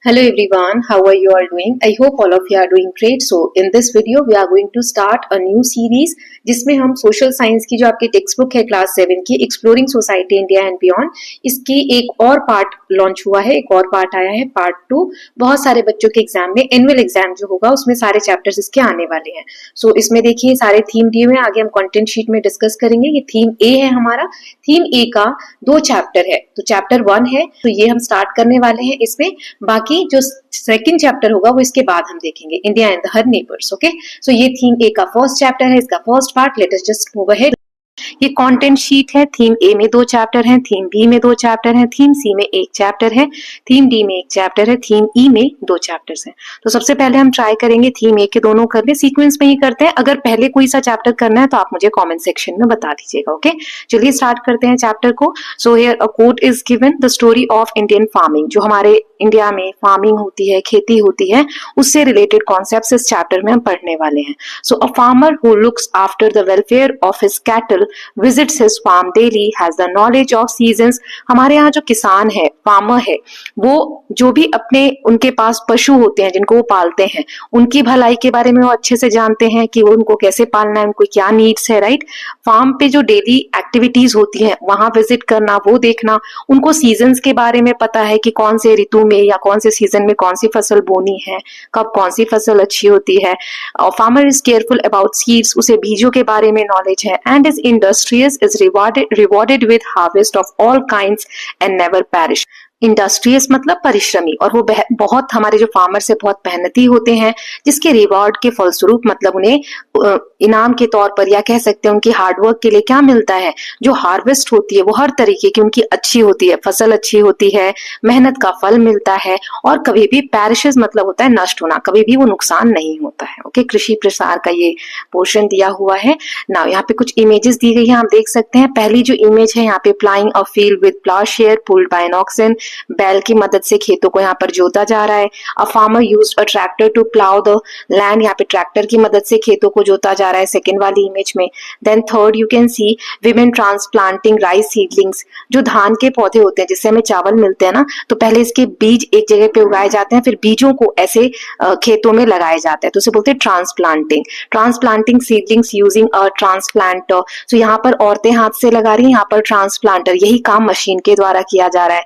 Hello everyone, how are you all doing? I hope all of you are doing great. So in this video we are going to start a new series जिसमें हम social science की जो आपकी text book है class 7 की exploring society India and beyond, इसकी एक और पार्ट लॉन्च हुआ है, एक और पार्ट आया है पार्ट 2। बहुत सारे बच्चों के एग्जाम में एनुअल एग्जाम जो होगा उसमें सारे चैप्टर्स इसके आने वाले हैं। सो इसमें देखिए सारे थीम दिए हुए हैं, आगे हम कंटेंट शीट में डिस्कस करेंगे। ये थीम ए है हमारा, थीम ए का 2 चैप्टर है, तो चैप्टर 1 है तो ये हम स्टार्ट करने वाले हैं इसमें। बाकी जो सेकंड चैप्टर होगा वो इसके बाद हम देखेंगे, India and her neighbours. Okay, so ये थीम ए का फर्स्ट चैप्टर है, इसका first part. Let us just move ahead. ये कंटेंट शीट है, थीम ए में 2 चैप्टर हैं, थीम बी में 2 चैप्टर हैं, थीम सी में 1 चैप्टर है, थीम डी में 1 चैप्टर है, थीम ई में 2 चैप्टर्स हैं। तो सबसे पहले हम ट्राई करेंगे थीम ए के दोनों करने, सीक्वेंस में ही करते हैं। अगर पहले कोई सा चैप्टर करना है तो आप मुझे कमेंट सेक्शन में बता दीजिएगा। ओके, चलिए स्टार्ट करते हैं चैप्टर को। So here a quote is given, the story of Indian farming. जो हमारे इंडिया में फार्मिंग होती है, खेती होती है, उससे रिलेटेड कॉन्सेप्ट्स इस चैप्टर में हम पढ़ने वाले हैं। So a farmer who looks after the welfare of his cattle visits his farm daily, has the knowledge of seasons। हमारे यहाँ जो किसान है, फार्मर है, वो जो भी अपने उनके पास पशु होते हैं जिनको वो पालते हैं, उनकी भलाई के बारे में वो अच्छे से जानते हैं कि वो उनको कैसे पालना है, उनको क्या नीड्स है। राइट, फार्म पे जो डेली एक्टिविटीज होती हैं वहां विजिट करना, वो देखना, उनको सीजन्स के बारे में पता है कि कौन से ऋतु में या कौन से सीजन में कौन सी फसल बोनी है, कब कौन सी फसल अच्छी होती है। Farmer is careful about seeds, उसे बीजों के बारे में नॉलेज है। And is industrious, is rewarded with harvest of all kinds and never perish। Industrious मतलब परिश्रमी, और वो बहुत हमारे जो फार्मर से बहुत मेहनती होते हैं, जिसके रिवॉर्ड के फलस्वरूप मतलब उन्हें इनाम के तौर पर या कह सकते हैं उनकी हार्डवर्क के लिए क्या मिलता है, जो हार्वेस्ट होती है वो हर तरीके की उनकी अच्छी होती है, फसल अच्छी होती है, मेहनत का फल मिलता है, और कभी भी पैरिशेस मतलब होता है नष्ट होना, कभी भी वो नुकसान नहीं होता है। ओके, कृषि प्रसार का ये पोर्शन दिया हुआ है ना। यहाँ पे कुछ इमेजेस दी गई है, आप देख सकते हैं। पहली जो इमेज है यहाँ पे, ploughing a field with ploughshare pulled by an oxen, बैल की मदद से खेतों को यहाँ पर जोता जा रहा है। A farmer used a tractor to plough the land, यहाँ पे ट्रैक्टर की मदद से खेतों को जोता जा रहा है सेकंड वाली इमेज में। Then third you can see women transplanting rice seedlings, जो धान के पौधे होते हैं जिससे हमें चावल मिलते हैं ना, तो पहले इसके बीज एक जगह पे उगाए जाते हैं, फिर बीजों को ऐसे खेतों में लगाए जाते हैं, तो उसे बोलते हैं transplanting. Transplanting seedlings using a transplanter, तो यहाँ पर औरतें हाथ से लगा रही हैं, यहाँ पर ट्रांसप्लांटर, यही काम मशीन के द्वारा किया जा रहा है।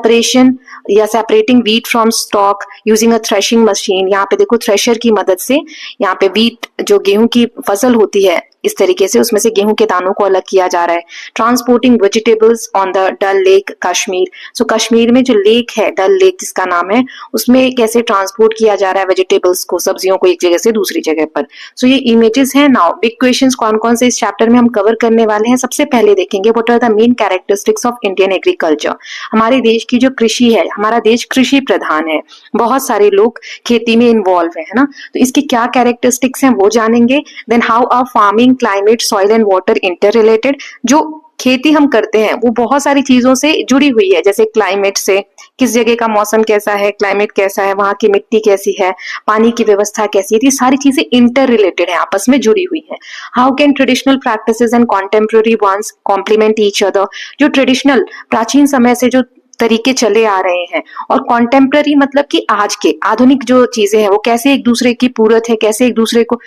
सेपरेशन या separating wheat from stock using a threshing machine, यहाँ पे देखो थ्रेशर की मदद से यहाँ पे व्हीट जो गेहूं की फसल होती है इस तरीके से उसमें से गेहूं के दानों को अलग किया जा रहा है। Transporting vegetables on the Dal lake Kashmir, so Kashmir में जो लेक है डल लेक जिसका नाम है, उसमें कैसे ट्रांसपोर्ट किया जा रहा है वेजिटेबल्स को, सब्जियों को एक जगह से दूसरी जगह पर। सो ये इमेजेस हैं। नाउ बिग क्वेश्चंस कौन कौन से इस चैप्टर में हम कवर करने वाले हैं। सबसे पहले देखेंगे what are the main characteristics of Indian agriculture. हमारे देश की जो कृषि है, हमारा देश कृषि प्रधान है, बहुत सारे लोग खेती में इन्वॉल्व है ना, तो इसकी क्या कैरेक्टरिस्टिक्स हैं वो जानेंगे। Then how are farming, climate, soil and water interrelated. जो खेती हम करते हैं वो बहुत सारी चीजों से जुड़ी हुई है, जैसे क्लाइमेट से, किस जगह का मौसम कैसा है, क्लाइमेट कैसा है, वहां की मिट्टी कैसी है, पानी की व्यवस्था कैसी है, ये सारी चीजें इंटर रिलेटेड है, आपस में जुड़ी हुई है। How can traditional practices and contemporary ones complement each other, जो ट्रेडिशनल प्राचीन समय से जो तरीके चले आ रहे हैं, और कॉन्टेम्प्रेरी मतलब कि आज के आधुनिक जो चीजें हैं वो कैसे एक दूसरे की पूरक है, कैसे एक दूसरे को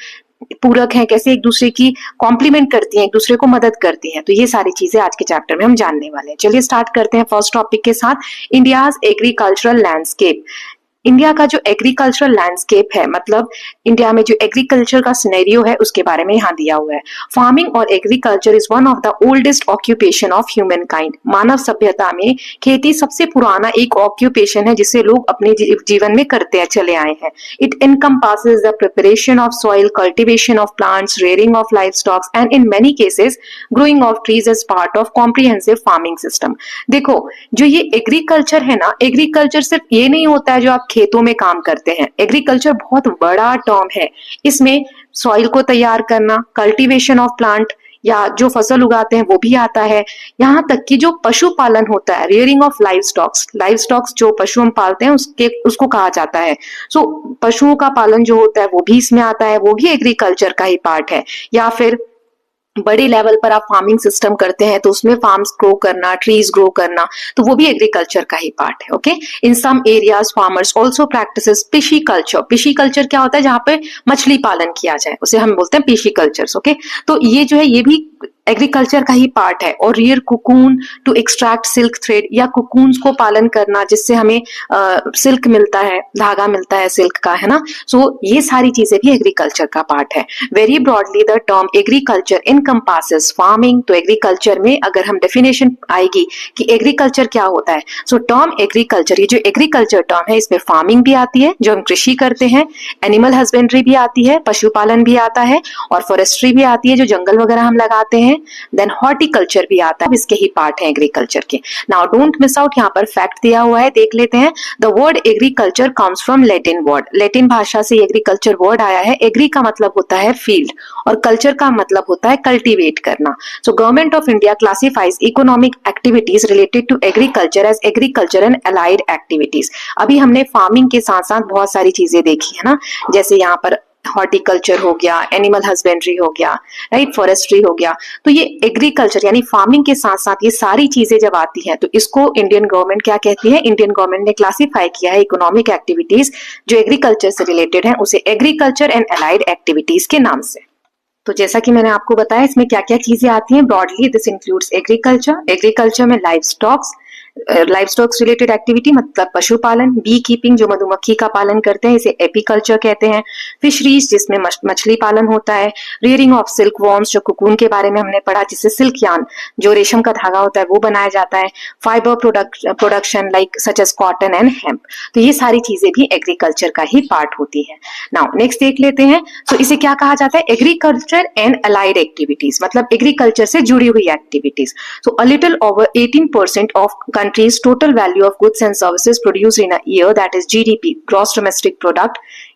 पूरक है, कैसे एक दूसरे की कॉम्प्लीमेंट करती हैं, एक दूसरे को मदद करती हैं। तो ये सारी चीजें आज के चैप्टर में हम जानने वाले हैं। चलिए स्टार्ट करते हैं फर्स्ट टॉपिक के साथ, इंडियाज एग्रीकल्चरल लैंडस्केप। इंडिया का जो एग्रीकल्चरल लैंडस्केप है, मतलब इंडिया में जो एग्रीकल्चर का सिनेरियो है उसके बारे में यहाँ दिया हुआ है। फार्मिंग और agriculture is one of the oldest occupation of humankind. मानव सभ्यता में खेती सबसे पुराना एक ऑक्यूपेशन है जिसे लोग अपने जीवन में करते चले आए हैं। It encompasses the preparation of soil, cultivation of plants, rearing of livestocks and in many cases growing of trees as part of comprehensive farming system. देखो, जो ये एग्रीकल्चर है ना, एग्रीकल्चर सिर्फ ये नहीं होता है जो आप खेतों में काम करते हैं। एग्रीकल्चर बहुत बड़ा टर्म है, इसमें सॉइल को तैयार करना, कल्टीवेशन ऑफ प्लांट या जो फसल उगाते हैं वो भी आता है, यहाँ तक कि जो पशुपालन होता है, रियरिंग ऑफ लाइव स्टॉक्स जो पशु हम पालते हैं उसको कहा जाता है। सो पशुओं का पालन जो होता है वो भी इसमें आता है, वो भी एग्रीकल्चर का ही पार्ट है। या फिर बड़े लेवल पर आप फार्मिंग सिस्टम करते हैं तो उसमें फार्म्स ग्रो करना, ट्रीज ग्रो करना, तो वो भी एग्रीकल्चर का ही पार्ट है। Okay, in some areas farmers also practises fishy culture. Fishy culture क्या होता है? जहां पे मछली पालन किया जाए, उसे हम बोलते हैं फिशी कल्चर्स। ओके, तो ये जो है ये भी एग्रीकल्चर का ही पार्ट है। और rear cocoon to extract silk thread, या कुकून्स को पालन करना जिससे हमें सिल्क मिलता है, धागा मिलता है सिल्क का, है ना। सो ये सारी चीजें भी एग्रीकल्चर का पार्ट है। Very broadly the term agriculture encompasses farming. तो एग्रीकल्चर में अगर हम डेफिनेशन आएगी कि एग्रीकल्चर क्या होता है, सो टर्म एग्रीकल्चर, ये जो एग्रीकल्चर टर्म है इसमें फार्मिंग भी आती है जो हम कृषि करते हैं, एनिमल हस्बेंड्री भी आती है, पशुपालन भी आता है, और फॉरेस्ट्री भी आती है जो जंगल वगैरह हम लगाते हैं, देन हॉर्टिकल्चर भी आता है, इसके ही पार्ट है एग्रीकल्चर के। नाउ डोंट मिस आउट, यहाँ पर फैक्ट दिया हुआ है, देख लेते हैं। The word agriculture comes from Latin word. Latin भाषा से एग्रीकल्चर वर्ड आया है। एग्री का मतलब होता है फील्ड और कल्चर का मतलब होता है कल्टीवेट करना। So government of India classifies economic activities related to agriculture as agriculture and allied activities. अभी हमने फार्मिंग के साथ साथ बहुत सारी चीजें देखी है ना, जैसे यहाँ पर हॉर्टिकल्चर हो गया, एनिमल हस्बेंड्री हो गया, राइट, फॉरेस्ट्री हो गया। तो ये एग्रीकल्चर यानी फार्मिंग के साथ साथ ये सारी चीजें जब आती हैं तो इसको इंडियन गवर्नमेंट क्या कहती है? इंडियन गवर्नमेंट ने क्लासिफाई किया है इकोनॉमिक एक्टिविटीज जो एग्रीकल्चर से रिलेटेड है उसे एग्रीकल्चर एंड अलाइड एक्टिविटीज के नाम से। तो जैसा कि मैंने आपको बताया इसमें क्या क्या चीजें आती हैं broadly, this includes agriculture. Agriculture में लाइव स्टॉक्स रिलेटेड एक्टिविटी मतलब पशुपालन, बी कीपिंग जो मधुमक्खी का पालन करते हैं इसे एपीकल्चर कहते हैं, फिशरीज जिसमें मछली पालन होता है, रियरिंग ऑफ सिल्क वॉर्म्स जो कुकून के बारे में हमने पढ़ा जिससे सिल्क यार्न जो रेशम का धागा होता है वो बनाया जाता है, fibre production like such as cotton and hemp. तो ये सारी चीजें भी एग्रीकल्चर का ही पार्ट होती है। नाउ नेक्स्ट देख लेते हैं। तो इसे क्या कहा जाता है? एग्रीकल्चर एंड अलाइड एक्टिविटीज, मतलब एग्रीकल्चर से जुड़ी हुई activities. So a little over 18% of country's total value of goods and services produced in a year, that is GDP, gross domestic product,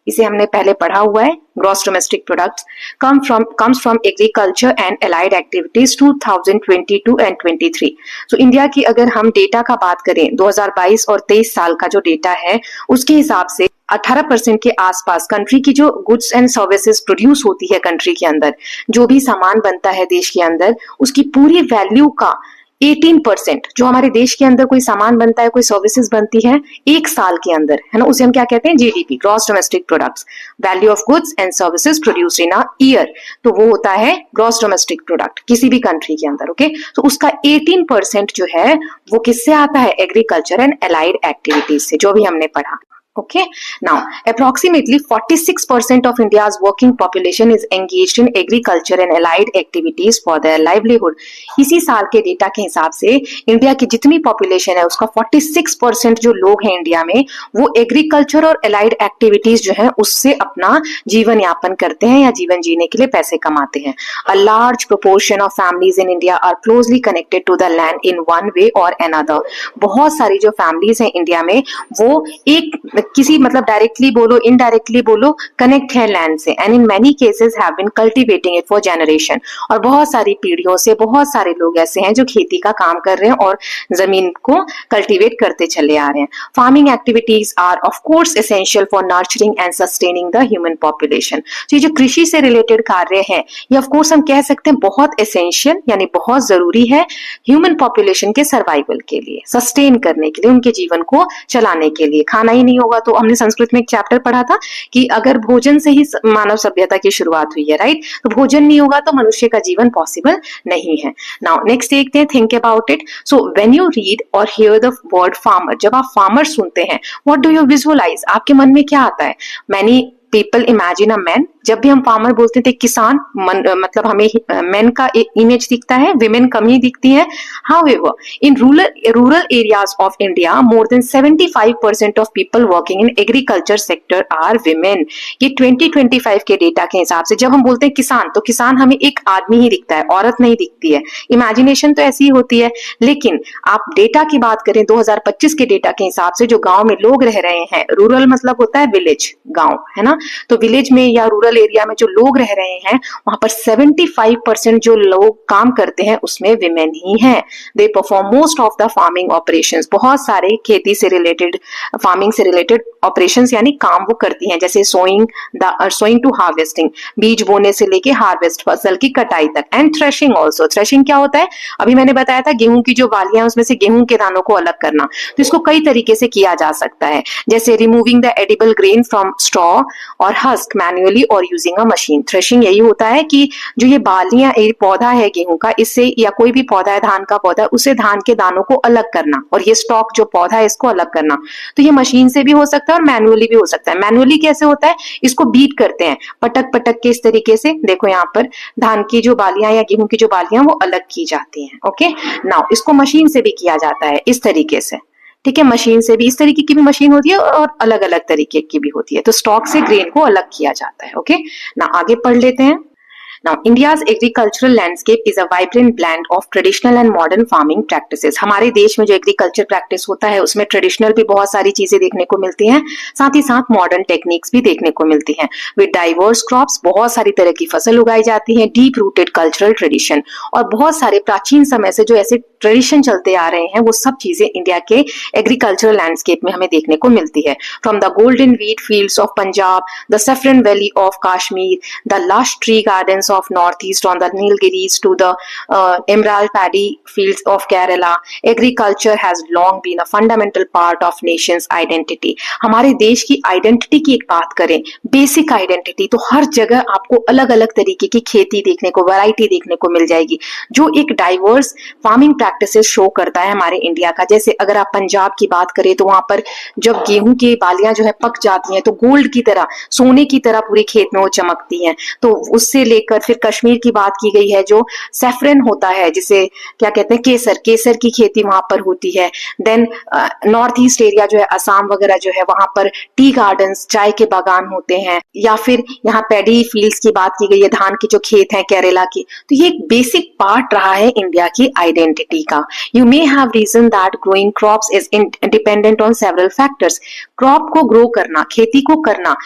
इसे हमने पहले पढ़ा हुआ है, gross domestic products comes from agriculture and allied activities 2022 and 23। So India की अगर हम data का बात करें 2022 और 23 साल का जो डेटा है उसके हिसाब से 18% के आसपास कंट्री की जो गुड्स एंड सर्विसेज प्रोड्यूस होती है, कंट्री के अंदर जो भी सामान बनता है देश के अंदर उसकी पूरी वैल्यू का 18% जो हमारे देश के अंदर कोई सामान बनता है, कोई सर्विसेज बनती है एक साल के अंदर, है ना, उसे हम क्या कहते हैं? GDP, gross domestic products, value of goods and services produced in a year. तो वो होता है ग्रॉस डोमेस्टिक प्रोडक्ट किसी भी कंट्री के अंदर। ओके, तो उसका 18% जो है वो किससे आता है? एग्रीकल्चर एंड अलाइड एक्टिविटीज से, जो भी हमने पढ़ा। Okay, now approximately 46% of India's working population is engaged in agriculture and allied activities for their livelihood। इसी साल के डेटा के हिसाब से इंडिया की जितनी पॉपुलेशन है उसका 46% जो लोग हैं इंडिया में वो एग्रीकल्चर और अलाइड एक्टिविटीज जो है उससे अपना जीवन यापन करते हैं या जीवन जीने के लिए पैसे कमाते हैं। A large proportion of families in India are closely connected to the land in one way or another। बहुत सारी जो फैमिलीज हैं इंडिया में वो एक किसी मतलब डायरेक्टली बोलो इनडायरेक्टली बोलो कनेक्ट है लैंड से, and in many cases have been cultivating it for generation. और बहुत सारी पीढ़ियों से बहुत सारे लोग ऐसे हैं जो खेती का काम कर रहे हैं और जमीन को कल्टीवेट करते चले आ रहे हैं। Farming activities are of course essential for nurturing and sustaining the human population. तो ये जो कृषि से रिलेटेड कार्य है ये ऑफ कोर्स हम कह सकते हैं बहुत एसेंशियल यानी बहुत जरूरी है ह्यूमन पॉपुलेशन के सर्वाइवल के लिए, सस्टेन करने के लिए, उनके जीवन को चलाने के लिए। खाना ही नहीं होगा तो हमने संस्कृत में एक चैप्टर पढ़ा था कि अगर भोजन से ही मानव सभ्यता की शुरुआत हुई है, राइट, तो भोजन नहीं होगा तो मनुष्य का जीवन पॉसिबल नहीं है। नाउ नेक्स्ट देखते हैं, think about it. So when you read और हियर द वर्ड फार्मर, जब आप फार्मर सुनते हैं व्हाट डू यू विजुअलाइज, आपके मन में क्या आता है? Many people imagine a man. जब भी हम फार्मर बोलते थे किसान मतलब हमें मैन का इमेज दिखता है, विमेन कम ही दिखती है। However in rural areas of India more than 75% of people working in agriculture sector are women. ये 2025 के डेटा के हिसाब से जब हम बोलते हैं किसान तो किसान हमें एक आदमी ही दिखता है, औरत नहीं दिखती है। इमेजिनेशन तो ऐसी ही होती है, लेकिन आप डेटा की बात करें 2025 के डेटा के हिसाब से जो गांव में लोग रह रहे हैं, रूरल मतलब होता है विलेज, गांव, है ना, तो विलेज में या रूरल रूरल एरिया में जो लोग रह रहे हैं वहां पर 75% जो लोग काम करते हैं उसमें विमेन ही हैं। They perform most of the farming operations, बहुत सारे खेती से रिलेटेड, फार्मिंग से रिलेटेड ऑपरेशंस यानी काम वो करती हैं, जैसे सोइंग टू हार्वेस्टिंग, बीज बोने से लेके हार्वेस्ट, फसल की कटाई तक, एंड थ्रेशिंग ऑल्सो। थ्रेशिंग क्या होता है, अभी मैंने बताया था गेहूं की जो बालियां उसमें से गेहूं के दानों को अलग करना, तो इसको कई तरीके से किया जा सकता है, जैसे removing the edible grain from straw और हस्क मैन्युअली और यूजिंग अ मशीन। थ्रेशिंग यही होता है कि जो ये बालियां, एक पौधा है गेहूं का, इससे या कोई भी पौधा है, धान का पौधा, उसे धान के दानों को अलग करना, और ये स्टॉक जो पौधा है इसको अलग करना। तो ये मशीन से भी हो सकता है और मैन्युअली भी हो सकता है। मैन्युअली कैसे होता है, इसको बीट करते हैं पटक पटक के, इस तरीके से देखो यहाँ पर धान की जो बालियां या गेहूं की जो बालियां वो अलग की जाती हैं। ओके, नाउ इसको मशीन से भी किया जाता है इस तरीके से, ठीक है। मशीन से भी, इस तरीके की भी मशीन होती है और अलग अलग तरीके की भी होती है। तो स्टॉक से ग्रेन को अलग किया जाता है। ओके, ना आगे पढ़ लेते हैं। Now, India's agricultural landscape is a vibrant blend of traditional and modern farming practices. हमारे देश में जो एग्रीकल्चर प्रैक्टिस होता है उसमें ट्रेडिशनल भी बहुत सारी चीजें देखने को मिलती हैं, साथ ही साथ मॉडर्न टेक्निक्स भी देखने को मिलती हैं। विद डाइवर्स क्रॉप्स, बहुत सारी तरह की फसल उगाई जाती है, डीप रूटेड कल्चरल ट्रेडिशन, और बहुत सारे प्राचीन समय से जो ऐसे ट्रेडिशन चलते आ रहे हैं वो सब चीजें इंडिया के एग्रीकल्चरल लैंडस्केप में हमें देखने को मिलती है। From the golden wheat fields of Punjab, the saffron valley of Kashmir, the lush tree gardens of northeast on the Nilgiris to the emerald paddy fields of Kerala, agriculture has long been a fundamental part of nation's identity. हमारे देश की identity की एक बात करें, basic identity, तो हर जगह आपको अलग अलग तरीके की खेती देखने को, वैरायटी देखने को मिल जाएगी, जो एक डाइवर्स फार्मिंग प्रैक्टिसेस शो करता है हमारे इंडिया का। जैसे अगर आप पंजाब की बात करें तो वहां पर जब गेहूं की बालियां जो है पक जाती हैं तो गोल्ड की तरह, सोने की तरह पूरी खेत में वो चमकती हैं। तो उससे लेकर फिर कश्मीर की बात की गई है, जो सैफरन होता है, जिसे क्या कहते हैं, केसर, केसर की खेती वहां पर होती है। देन नॉर्थ ईस्ट एरिया जो है, असम वगैरह जो है, वहां पर टी गार्डन्स, चाय के बागान होते हैं, या फिर यहाँ पैडी फील्ड्स की बात की गई है, धान के जो खेत हैं केरला की। तो ये एक बेसिक पार्ट रहा है इंडिया की आइडेंटिटी का। You may have reason that growing crops is dependent on several factors. Crop को ग्रो करना, खेती को करना,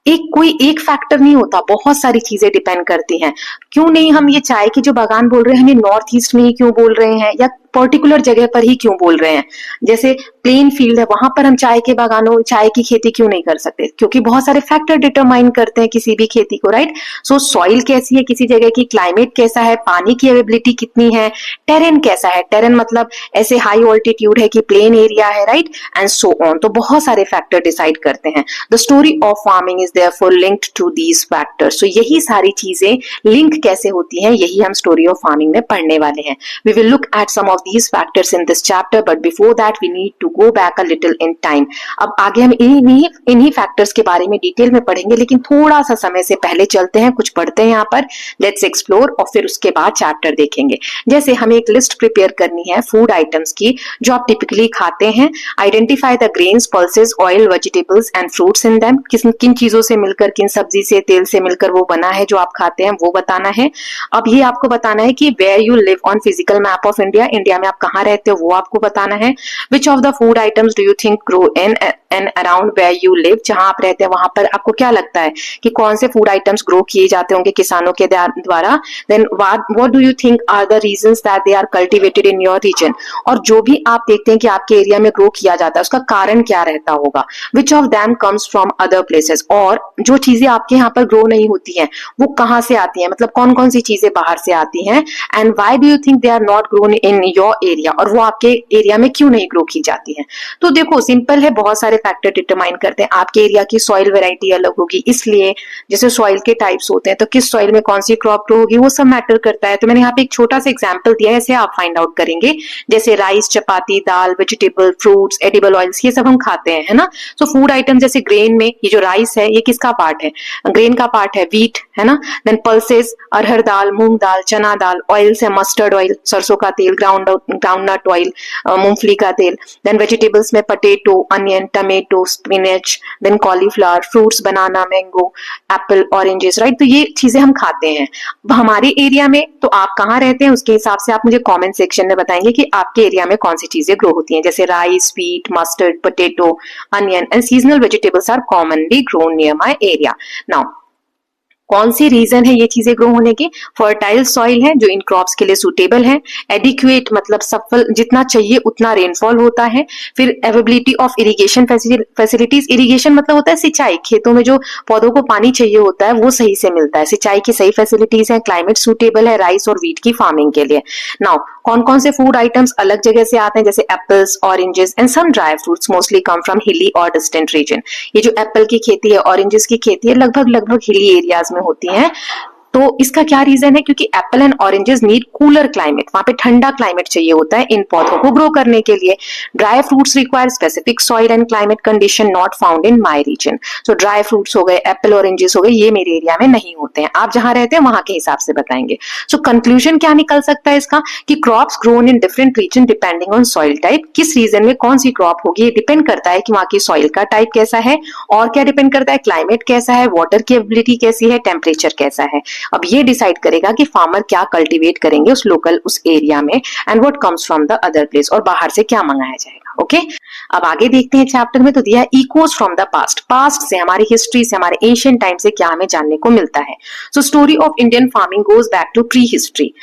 कोई एक फैक्टर नहीं होता, बहुत सारी चीजें डिपेंड करती हैं। क्यों नहीं हम ये चाय के जो बागान बोल रहे हैं, हमें नॉर्थ ईस्ट में ही क्यों बोल रहे हैं, या पर्टिकुलर जगह पर ही क्यों बोल रहे हैं? जैसे प्लेन फील्ड है, वहां पर हम चाय के बागानों, चाय की खेती क्यों नहीं कर सकते? क्योंकि बहुत सारे फैक्टर डिटरमाइन करते हैं किसी भी खेती को, राइट? सो सॉइल कैसी है किसी जगह की, क्लाइमेट कैसा है, पानी की अवेलेबिलिटी कितनी है, टेरेन कैसा है, टेरेन मतलब ऐसे हाई ऑल्टीट्यूड है कि प्लेन एरिया है, राइट, एंड सो ऑन। तो बहुत सारे फैक्टर डिसाइड करते हैं। The story of farming is therefore linked to these factors. So यही सारी चीजें लिंक कैसे होती हैं, यही हम स्टोरी ऑफ फार्मिंग में पढ़ने वाले हैं। We will look at some of these factors in this chapter, but before that we need to go back a little in time. अब आगे हम इन्हीं फैक्टर्स के बारे में डिटेल में पढ़ेंगे, लेकिन थोड़ा सा समय से पहले चलते हैं, कुछ पढ़ते हैं यहाँ पर, लेट्स एक्सप्लोर, और फिर उसके बाद चैप्टर देखेंगे। जैसे हमें एक लिस्ट प्रिपेयर करनी है फूड आइटम्स की जो आप टिपिकली खाते हैं। Identify the grains, pulses, oil, vegetables and fruits in them. किन चीजों से मिलकर, किन सब्जी से, तेल से मिलकर वो बना है जो आप खाते हैं, वो बताना है। अब ये आपको बताना है कि where you live on physical map of India, India में आप कहाँ रहते हो वो आपको बताना है। Which of the food items do you think grow in and around where you live, जहां आप रहते हैं वहां पर आपको क्या लगता है कि कौन से फूड आइटम्स ग्रो किए जाते होंगे किसानों के द्वारा। Then what do you think are the reasons that they are cultivated in your region, और जो भी आप देखते हैं कि आपके एरिया में ग्रो किया जाता है उसका कारण क्या रहता होगा। Which of them comes from other places, और जो चीजें आपके यहाँ पर ग्रो नहीं होती हैं वो कहाँ से आती हैं, मतलब कौन कौन सी चीजें बाहर से आती हैं। And why do you think they are not grown in your area, और वो आपके एरिया में क्यों नहीं ग्रो की जाती है। तो देखो सिंपल है, बहुत सारे फैक्टर डिटरमाइन करते हैं। आपके एरिया की सॉइल वैरायटी अलग होगी, इसलिए जैसे सॉइल के टाइप्स होते हैं, तो किस सॉइल में कौन सी क्रॉप ग्रो होगी वो सब मैटर करता है। तो मैंने यहाँ पे एक छोटा सा एग्जांपल दिया है, ऐसे आप फाइंड आउट करेंगे। जैसे राइस, चपाती, दाल, वेजिटेबल, फ्रूट्स, एडिबल ऑयल्स, ये सब हम खाते हैं, है ना। सो फूड आइटम जैसे ग्रेन में ये जो राइस है ये किसका पार्ट है, ग्रेन का पार्ट है, व्हीट, है ना। देन पल्सेस, अरहर दाल, मूंग दाल, चना दाल, ऑयल्स है, मस्टर्ड ऑयल, सरसों का तेल, ग्राउंडनट ऑयल, मूंगफली का तेल। देन वेजिटेबल्स में potato, onion, tomato, spinach, then cauliflower, fruits, banana, mango, apple, oranges, right. तो ये चीजें हम खाते हैं। अब हमारे एरिया में तो आप कहाँ रहते हैं उसके हिसाब से आप मुझे कमेंट सेक्शन में बताएंगे कि आपके एरिया में कौन सी चीजें ग्रो होती हैं। जैसे rice, wheat, mustard, potato, onion and seasonal vegetables are commonly grown near my area. Now कौन सी रीजन है ये चीजें ग्रो होने की? फर्टाइल सॉइल है जो इन क्रॉप्स के लिए सुटेबल है, एडिक्वेट मतलब सफल जितना चाहिए उतना रेनफॉल होता है, फिर availability of irrigation facilities, irrigation मतलब होता है सिंचाई, खेतों में जो पौधों को पानी चाहिए होता है वो सही से मिलता है, सिंचाई की सही फैसिलिटीज है, क्लाइमेट सुटेबल है राइस और वीट की फार्मिंग के लिए। नाउ कौन कौन से फूड आइटम्स अलग जगह से आते हैं, जैसे apples, oranges and some dry fruits mostly come from hilly और डिस्टेंट रीजन। ये जो एप्पल की खेती है, ऑरेंजेस की खेती है, लगभग लगभग हिली एरियाज में होती है। तो इसका क्या रीजन है? क्योंकि Apple and oranges need cooler climate, वहां पे ठंडा क्लाइमेट चाहिए होता है इन पौधों को ग्रो करने के लिए। Dry fruits require specific soil and climate condition not found in my region. So dry fruits हो गए, एप्पल ऑरेंजेस हो गए, ये मेरे एरिया में नहीं होते हैं। आप जहां रहते हैं वहां के हिसाब से बताएंगे। सो कंक्लूजन क्या निकल सकता है इसका कि crops grown in different region depending on soil type. किस रीजन में कौन सी क्रॉप होगी ये डिपेंड करता है कि वहां की सॉइल का टाइप कैसा है, और क्या डिपेंड करता है क्लाइमेट कैसा है, वाटर की एबिलिटी कैसी है, टेम्परेचर कैसा है। अब ये डिसाइड करेगा कि फार्मर क्या कल्टीवेट करेंगे उस लोकल उस एरिया में, and what comes from the other place, और बाहर से क्या मंगाया जाएगा। ओके अब आगे देखते हैं चैप्टर में। तो दिया है Eeco from the past, past से हमारी हिस्ट्री से हमारे एशियंट टाइम से क्या हमें जानने को मिलता है। So story of Indian farming goes back to prehistory.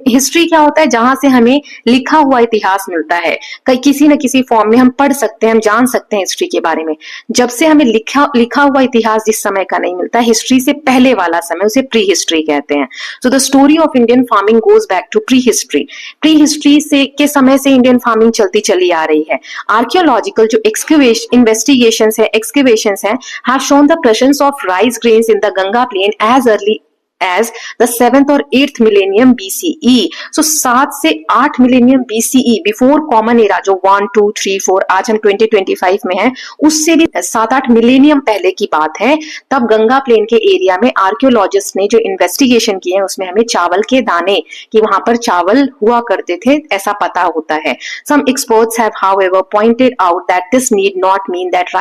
History क्या होता है? जहां से हमें लिखा हुआ इतिहास मिलता है, कहीं किसी न किसी फॉर्म में हम पढ़ सकते हैं, हम जान सकते हैं हिस्ट्री के बारे में। जब से हमें लिखा हुआ इतिहास जिस समय का नहीं मिलता, हिस्ट्री से पहले वाला समय, उसे प्री हिस्ट्री कहते हैं। So the story of Indian farming goes back to prehistory. Prehistory से के समय से इंडियन फार्मिंग चलती चली आ रही है। आर्कियोलॉजिकल जो इन्वेस्टिगेशंस है, एक्सकेवेशंस है, have shown the presence of rice grains in the Ganga plain as early as the 7th और 8th millennium BCE. So 7 से 8 millennium BCE before common era जो 1, 2, 3, 4 आज हम 2025 में है, उससे भी 7-8 मिलेनियम पहले की बात है। तब गंगा प्लेन के एरिया में आर्कियोलॉजिस्ट ने जो इन्वेस्टिगेशन किए हैं उसमें हमें चावल के दाने कि वहां पर चावल हुआ करते थे ऐसा पता होता है। Some experts have however pointed out that this need not mean that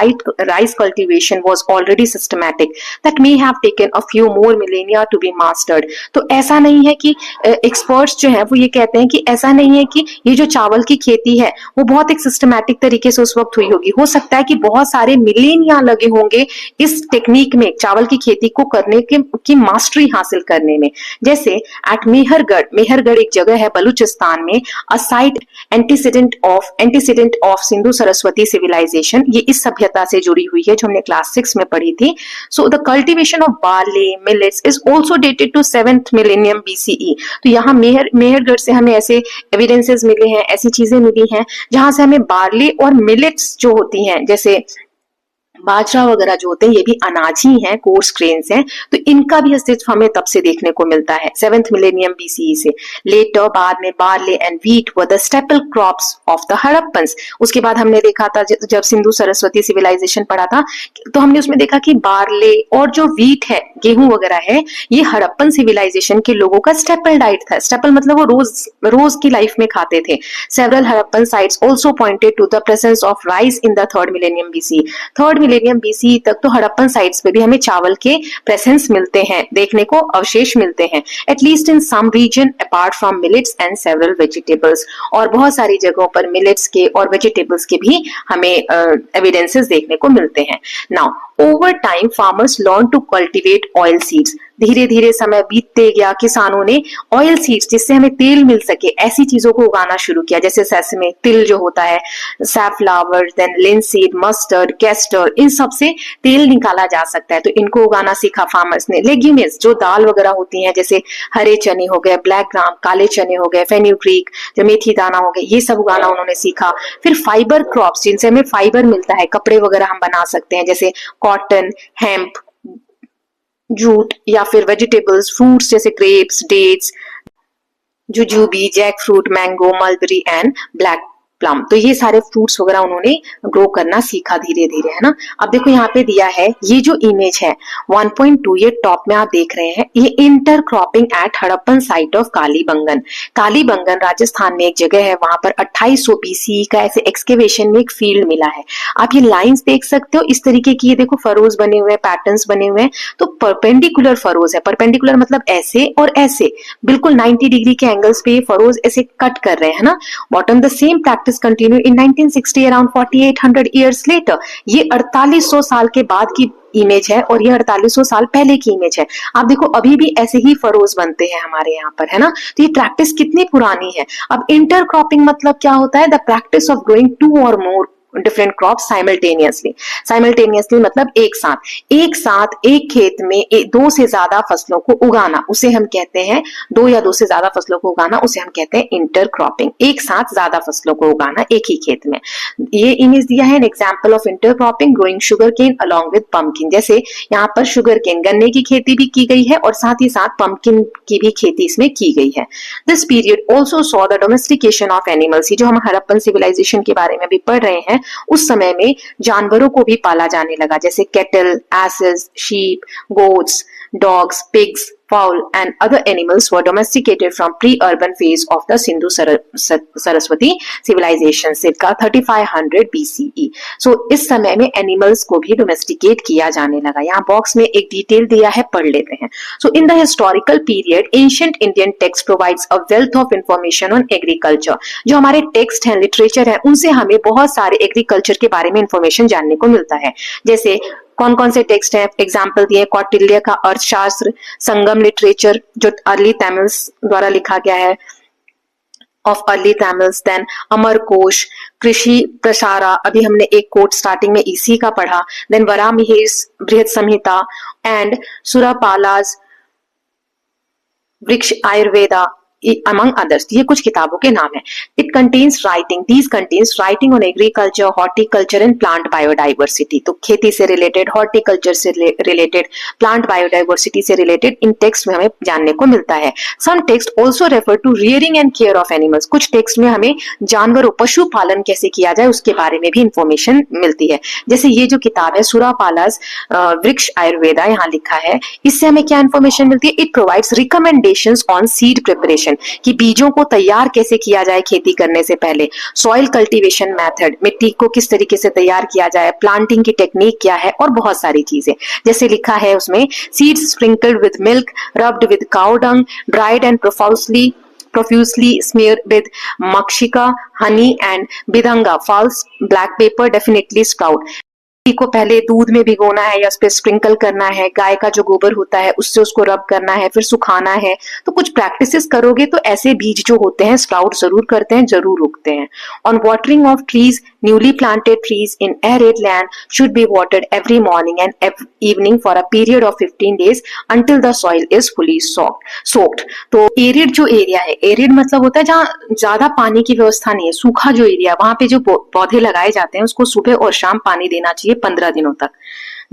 rice cultivation was already systematic, that may have taken a few more millennia to be mastered. तो ऐसा नहीं है कि एक्सपर्ट्स जो हैं वो ये कहते हैं कि ऐसा नहीं है कि ये जो चावल की खेती है वो बहुत एक सिस्टमैटिक तरीके से उस वक्त हुई होगी। हो सकता है कि बहुत सारे मिलेनिया लगे होंगे इस टेक्निक में, चावल की खेती को करने की मास्टरी हासिल करने में। जैसे एट मेहरगढ़ एक जगह है बलूचिस्तान में, a site antecedent of Sindhu Saraswati civilisation, ये इस सभ्यता से जुड़ी हुई है जो हमने क्लास 6 में पढ़ी थी। So the cultivation of barley millets is also dated to 7th millennium BCE। तो यहाँ मेहरगढ़ से हमें ऐसे एविडेंसेस मिले हैं, ऐसी चीजें मिली हैं जहां से हमें बार्ले और मिलेट्स जो होती हैं, जैसे बाजरा वगैरह जो होते हैं, ये भी अनाज ही हैं, कोर्स ग्रेन्स हैं, तो इनका भी अस्तित्व हमें तब से देखने को मिलता है 7th millennium BCE से। लेटर बाद में barley and wheat were the staple crops of the Harappans. उसके बाद हमने देखा था जब सिंधु सरस्वती सिविलाइजेशन पढ़ा था तो हमने उसमें देखा कि बार्ले और जो व्हीट है, गेहूं वगैरह है, ये हड़प्पन सिविलाइजेशन के लोगों का स्टेपल डाइट था। स्टेपल मतलब वो रोज की लाइफ में खाते थे। Several Harappan sites also pointed to the presence of rice in the 3rd millennium BCE। 3rd millennium BCE तक तो हड़प्पन साइट्स पे भी हमें चावल के प्रेजेंस मिलते हैं, देखने को अवशेष मिलते हैं, at least in some region apart from millets and several vegetables. और बहुत सारी जगहों पर मिलेट्स के और वेजिटेबल्स के भी हमें एविडेंसेस देखने को मिलते हैं। Now over time farmers learn to cultivate oil seeds. धीरे धीरे समय बीतते गया, किसानों ने ऑयल सीड्स जिससे हमें तेल मिल सके ऐसी चीजों को उगाना शुरू किया, जैसे सेसमे तिल जो होता है, सैफलावर, देन लिनसीड, मस्टर्ड, कैस्टर, इन सब से तेल निकाला जा सकता है, तो इनको उगाना सीखा फार्मर्स ने। लेग्यूमिन्स जो दाल वगैरह होती हैं, जैसे हरे चने हो गए, ब्लैक ग्राम काले चने हो गए, फेन्यूग्रीक जो मेथी दाना हो गए, ये सब उगाना उन्होंने सीखा। फिर फाइबर क्रॉप्स जिनसे हमें फाइबर मिलता है, कपड़े वगैरह हम बना सकते हैं, जैसे कॉटन, हेम्प, जूट, या फिर वेजिटेबल्स, फ्रूट्स जैसे grapes, dates, jujube, jack fruit, mango, mulberry and black plum. तो ये सारे फ्रूट्स वगैरह उन्होंने ग्रो करना सीखा धीरे धीरे, है ना। अब देखो यहाँ पे दिया है ये जो इमेज है 1.2, ये टॉप में आप देख रहे हैं, ये intercropping at Harappan site of Kalibangan. Kalibangan Rajasthan में एक जगह है, वहां पर 2800 BCE का ऐसे एक्सकेवेशन में एक फील्ड मिला है। आप ये लाइंस देख सकते हो इस तरीके की, ये देखो फरोज बने हुए हैं, पैटर्न्स बने हुए हैं, तो परपेंडिकुलर फरोज है। परपेंडिकुलर मतलब ऐसे और ऐसे, बिल्कुल 90 डिग्री के एंगल्स पे ये फरोज ऐसे कट कर रहे हैं ना। Bottom the same practice practice continued in 1960 around 4800 years later. ये 4800 साल के बाद की इमेज है और ये 4800 साल पहले की इमेज है। आप देखो अभी भी ऐसे ही फरोज बनते हैं हमारे यहाँ पर, है ना। तो ये प्रैक्टिस कितनी पुरानी है। अब इंटरक्रॉपिंग मतलब क्या होता है? The practice of growing two और मोर डिफरेंट क्रॉप साइमल्टेनियसली मतलब एक साथ एक खेत में दो से ज्यादा फसलों को उगाना, उसे हम कहते हैं दो या दो से ज्यादा फसलों को उगाना, उसे हम कहते हैं इंटरक्रॉपिंग। एक साथ ज्यादा फसलों को उगाना एक ही खेत में। ये इमेज दिया है an example of intercropping growing sugarcane along with pumpkin. जैसे यहाँ पर शुगर केन गन्ने की खेती भी की गई है और साथ ही साथ पंपकिन की भी खेती इसमें की गई है। This period also saw the domestication of animals. जो हम हड़प्पन सिविलाइजेशन के बारे में भी पढ़ रहे हैं, उस समय में जानवरों को भी पाला जाने लगा, जैसे cattle, asses, sheep, goats, dogs, pigs, fowl and other animals were domesticated from pre-urban phase of the Sindhu Saraswati civilization circa 3500 BCE. So इस समय में एनिमल्स को भी डोमेस्टिकेट किया जाने लगा। यहाँ बॉक्स में एक डिटेल दिया है, पढ़ लेते हैं। So in the historical period, ancient Indian text provides a wealth of information on agriculture. जो हमारे टेक्स्ट हैं, लिटरेचर है, उनसे हमें बहुत सारे एग्रीकल्चर के बारे में इंफॉर्मेशन जानने को मिलता है। जैसे कौन कौन से टेक्स्ट हैं, एग्जाम्पल दिए कौटिल्य का अर्थशास्त्र, संगम लिटरेचर जो अर्ली तमिल्स द्वारा लिखा गया है, of early Tamils, then Amarakosha, Krishi Parashara, अभी हमने एक कोट स्टार्टिंग में इसी का पढ़ा, देन वरामिहिर बृहत संहिता एंड सुरापालाज वृक्ष आयुर्वेदा among others। ये कुछ किताबों के नाम है। It contains writing, these contains writing on agriculture, horticulture and plant biodiversity। तो खेती से रिलेटेड, हॉर्टिकल्चर से रिलेटेड, प्लांट बायोडाइवर्सिटी से रिलेटेड इन टेक्स्ट में हमें जानने को मिलता है। Some text also refer to rearing and care of animals। कुछ टेक्स्ट में हमें जानवरों, पशु पालन कैसे किया जाए उसके बारे में भी इंफॉर्मेशन मिलती है। जैसे ये जो किताब है सुरापालास वृक्ष आयुर्वेदा, यहाँ लिखा है, इससे हमें क्या इंफॉर्मेशन मिलती है? It provides recommendations on seed preparation, कि बीजों को तैयार कैसे किया जाए खेती करने से पहले, सॉइल कल्टीवेशन मेथड, मिट्टी को किस तरीके से तैयार किया जाए, प्लांटिंग की टेक्निक क्या है, और बहुत सारी चीजें। जैसे लिखा है उसमें, seeds sprinkled with milk, rubbed with cow dung, dried and profusely smeared with makshika, honey and bidanga, false black paper definitely sprout। को पहले दूध में भिगोना है या उस पर स्प्रिंकल करना है, गाय का जो गोबर होता है उससे उसको रब करना है, फिर सुखाना है। तो कुछ प्रैक्टिसेस करोगे तो ऐसे बीज जो होते हैं स्प्राउट जरूर करते हैं, जरूर उगते हैं। On watering of trees, newly planted trees in arid land should be watered every morning and evening for a period of 15 days until the soil is fully soaked। तो एरिड जो एरिया है, arid मतलब होता है जहाँ ज्यादा पानी की व्यवस्था नहीं है, सूखा जो एरिया, वहां पे जो पौधे लगाए जाते हैं उसको सुबह और शाम पानी देना चाहिए 15 दिनों तक,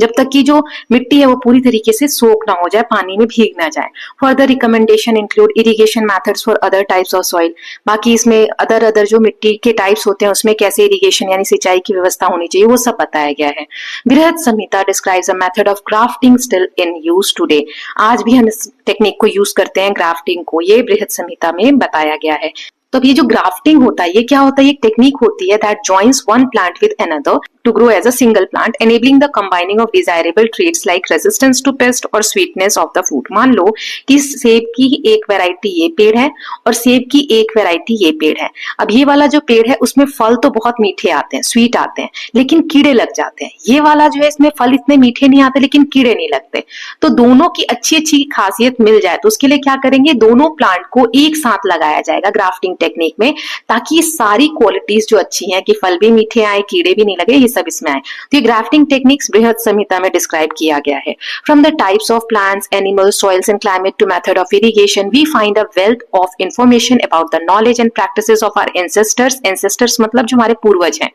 जब तक कि जो मिट्टी है वो पूरी तरीके से सोक ना हो जाए, पानी में भीग ना जाए। Further recommendation include irrigation methods for other types of soil. बाकी इसमें अदर जो मिट्टी के टाइप्स होते हैं उसमें कैसे इरिगेशन यानी सिंचाई की व्यवस्था होनी चाहिए वो सब बताया गया है। Brihat Samhita describes a method of grafting still in use today. आज भी हम इस टेक्निक को यूज करते हैं, ग्राफ्टिंग को, ये बृहत संहिता में बताया गया है। तो अब ये जो ग्राफ्टिंग होता है ये क्या होता है? ये टेक्निक होती है that joins one plant with another to grow as a single plant, enabling the combining of desirable traits like resistance to pest और स्वीटनेस ऑफ द फ्रूट। मान लो कि सेब की एक वैरायटी ये पेड़ है और सेब की एक वैरायटी ये पेड़ है। अब ये वाला जो पेड़ है उसमें फल तो बहुत मीठे आते हैं, स्वीट आते हैं, लेकिन कीड़े लग जाते हैं। ये वाला जो है इसमें फल इतने मीठे नहीं आते लेकिन कीड़े नहीं लगते। तो दोनों की अच्छी अच्छी खासियत मिल जाए तो उसके लिए क्या करेंगे? दोनों प्लांट को एक साथ लगाया जाएगा ग्राफ्टिंग टेक्निक में, ताकि सारी क्वालिटीज जो अच्छी हैं कि फल भी मीठे आए, कीड़े भी नहीं लगे, ये सब इसमें आए। तो ये ग्राफ्टिंग टेक्निक्स बृहत संहिता में डिस्क्राइब किया गया है। From the types of plants, animals, soils and climate to method of irrigation we find a wealth of information about the knowledge and practices of our ancestors. Ancestors मतलब जो हमारे पूर्वज हैं,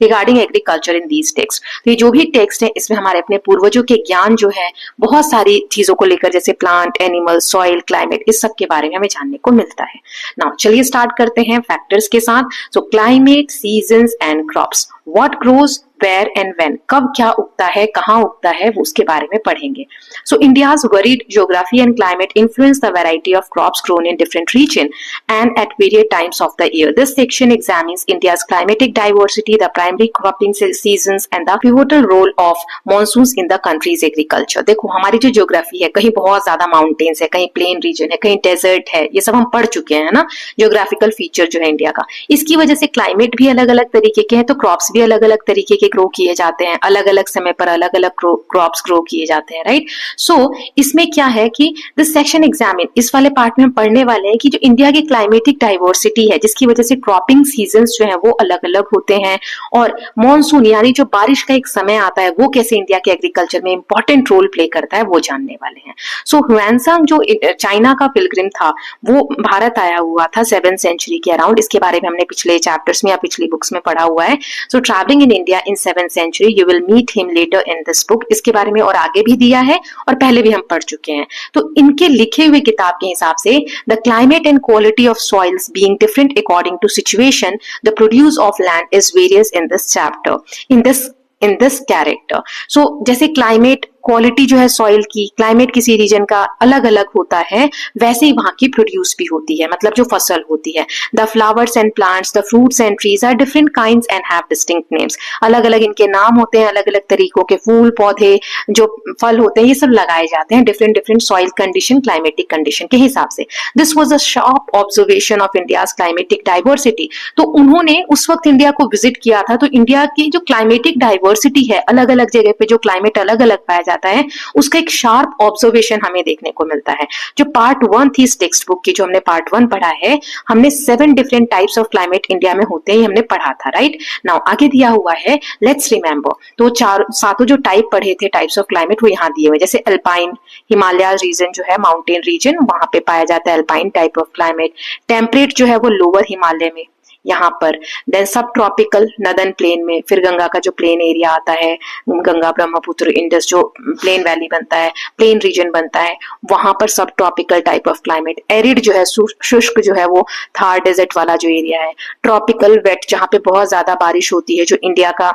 regarding agriculture in these text. तो ये जो भी text है इसमें हमारे अपने पूर्वजों के ज्ञान जो है बहुत सारी चीजों को लेकर, जैसे प्लांट, एनिमल, सॉइल, क्लाइमेट, इस सब के बारे में हमें जानने को मिलता है। नाउ चलिए स्टार्ट करते हैं फैक्टर्स के साथ। So climate, seasons and crops. What grows, where and when, कब क्या उगता है, कहाँ उगता है, वो उसके बारे में पढ़ेंगे. सो India's varied geography and climate influence the variety of crops grown in different region and at various times of the year. This section examines India's climatic diversity, the primary cropping seasons and the pivotal role of monsoons in the country's agriculture. देखो हमारी जो geography है, कहीं बहुत ज्यादा mountains है, कहीं plain region है, कहीं डेजर्ट है, ये सब हम पढ़ चुके हैं ना, ज्योग्राफिकल फीचर जो है इंडिया का. इसकी वजह से क्लाइमेट भी अलग अलग तरीके के हैं, तो क्रॉप्स भी अलग अलग तरीके के ग्रो किए जाते हैं, अलग अलग समय पर अलग अलग क्रॉप्स ग्रो किए जाते हैं, राइट. सो इसमें क्या है कि दिस सेक्शन एग्जामिन, इस वाले पार्ट में हम पढ़ने वाले हैं कि जो इंडिया की क्लाइमेटिक डाइवर्सिटी है, जिसकी वजह से क्रॉपिंग सीजन्स जो है वो अलग अलग होते हैं, और मॉनसून यानी जो बारिश का एक समय आता है वो कैसे इंडिया के एग्रीकल्चर में इंपॉर्टेंट रोल प्ले करता है, वो जानने वाले हैं. सो ह्वेनसांग जो चाइना का पिलग्रिम था, वो भारत आया हुआ था 7th सेंचुरी के अराउंड. इसके बारे में हमने पिछले चैप्टर्स में या पिछली बुक्स में पढ़ा हुआ है. So travelling in India in 7th century, you will meet him later in this book. इसके बारे में और आगे भी दिया है और पहले भी हम पढ़ चुके हैं. तो इनके लिखे हुए किताब के हिसाब से the climate and quality of soils being different according to situation, the produce of land is various in this chapter, in this character. So जैसे क्लाइमेट क्वालिटी जो है सॉइल की, क्लाइमेट किसी रीजन का अलग अलग होता है, वैसे ही वहां की प्रोड्यूस भी होती है, मतलब जो फसल होती है. The flowers and plants, the fruits and trees are different kinds and have distinct names. अलग अलग इनके नाम होते हैं, अलग अलग तरीकों के फूल पौधे जो फल होते हैं ये सब लगाए जाते हैं different different soil condition, climatic condition के हिसाब से. This was a sharp observation of India's climatic diversity. तो उन्होंने उस वक्त इंडिया को विजिट किया था, तो इंडिया की जो क्लाइमेटिक डाइवर्सिटी है, अलग अलग जगह पे जो क्लाइमेट अलग अलग पाया जाता है, उसका एक शार्प ऑब्जर्वेशन हमें देखने को मिलता है. जो पार्ट 1 थी इस टेक्स्ट बुक की, जो हमने पार्ट 1 पढ़ा है, हमने 7 different types of climate India में होते हैं, हमने पढ़ा था, राइट. नाउ आगे दिया हुआ है, लेट्स रिमेंबर. तो सातों जो टाइप पढ़े थे टाइप्स ऑफ क्लाइमेट, वो यहाँ दिए हुए. जैसे अल्पाइन, हिमालय रीजन जो है, माउंटेन रीजन, वहां पे पाया जाता है alpine type of climate. Temperate जो है वो लोअर हिमालय में यहाँ पर. देन सब ट्रॉपिकल नदर्न प्लेन में, फिर गंगा का जो प्लेन एरिया आता है, गंगा ब्रह्मपुत्र इंडस जो प्लेन वैली बनता है, प्लेन रीजन बनता है, वहां पर सब tropical type of climate. Arid जो है, शुष्क जो है, वो थार डेजर्ट वाला जो एरिया है. ट्रॉपिकल वेट, जहाँ पे बहुत ज्यादा बारिश होती है, जो इंडिया का